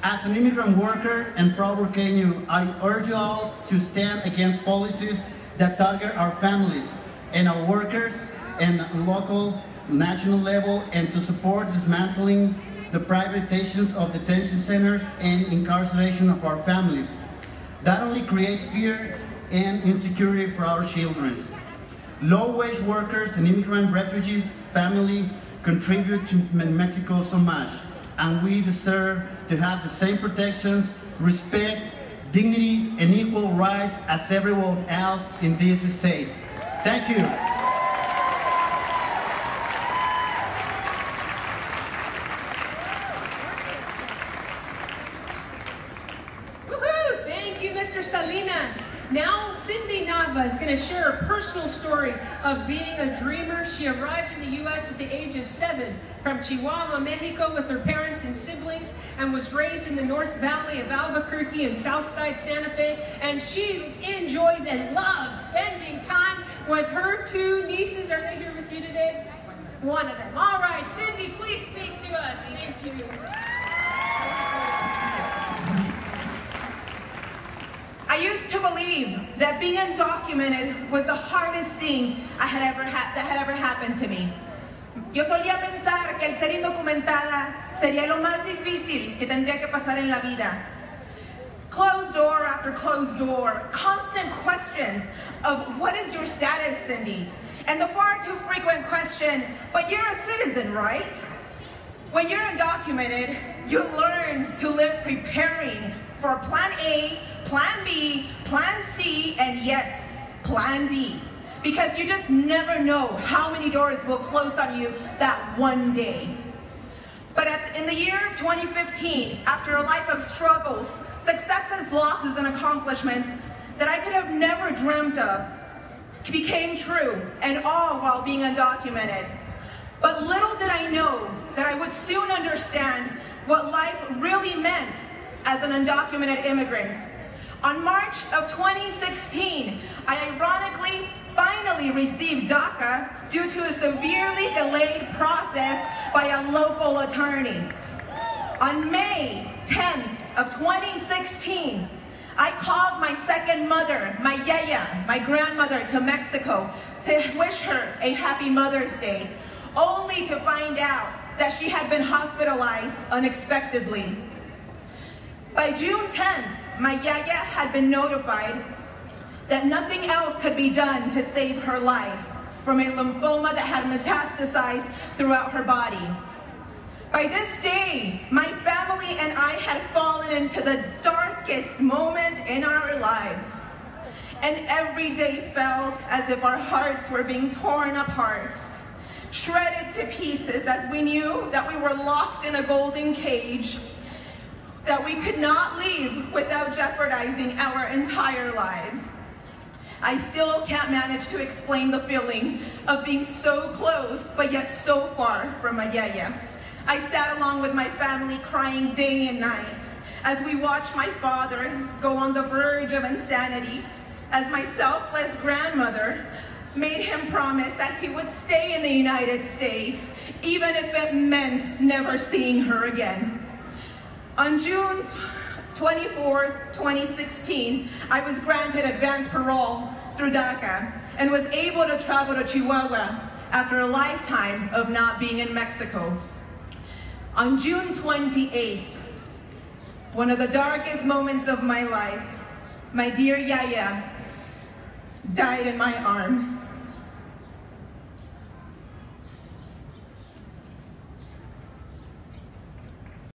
As an immigrant worker and proud Albuquerque, I urge you all to stand against policies that target our families and our workers and local, national level, and to support dismantling the privatizations of detention centers and incarceration of our families. That only creates fear and insecurity for our children. Low-wage workers and immigrant refugees family contribute to Mexico so much, and we deserve to have the same protections, respect, dignity, and equal rights as everyone else in this state. Thank you. Salinas. Now Cindy Nava is going to share a personal story of being a dreamer. She arrived in the U.S. at the age of 7 from Chihuahua, Mexico with her parents and siblings and was raised in the North Valley of Albuquerque and Southside Santa Fe. And she enjoys and loves spending time with her 2 nieces. Are they here with you today? One of them. All right, Cindy, please speak to us. Thank you. I used to believe that being undocumented was the hardest thing that had ever happened to me. Yo solía pensar que el ser indocumentada sería lo más difícil que tendría que pasar en la vida. Closed door after closed door, constant questions of what is your status, Cindy? And the far too frequent question, but you're a citizen, right? When you're undocumented, you learn to live preparing for plan A, plan B, plan C, and yes, plan D. Because you just never know how many doors will close on you that one day. But in the year of 2015, after a life of struggles, successes, losses, and accomplishments that I could have never dreamt of became true, and all while being undocumented. But little did I know that I would soon understand what life really meant as an undocumented immigrant. On March of 2016, I ironically finally received DACA due to a severely delayed process by a local attorney. On May 10th of 2016, I called my second mother, my yaya, my grandmother, to Mexico to wish her a happy Mother's Day, only to find out that she had been hospitalized unexpectedly. By June 10th, my yaya had been notified that nothing else could be done to save her life from a lymphoma that had metastasized throughout her body. By this day, my family and I had fallen into the darkest moment in our lives. And every day felt as if our hearts were being torn apart, shredded to pieces as we knew that we were locked in a golden cage, that we could not leave without jeopardizing our entire lives. I still can't manage to explain the feeling of being so close, but yet so far from my yaya. I sat along with my family crying day and night as we watched my father go on the verge of insanity, as my selfless grandmother made him promise that he would stay in the United States, even if it meant never seeing her again. On June 24, 2016, I was granted advance parole through DACA and was able to travel to Chihuahua after a lifetime of not being in Mexico. On June 28th, one of the darkest moments of my life, my dear yaya died in my arms.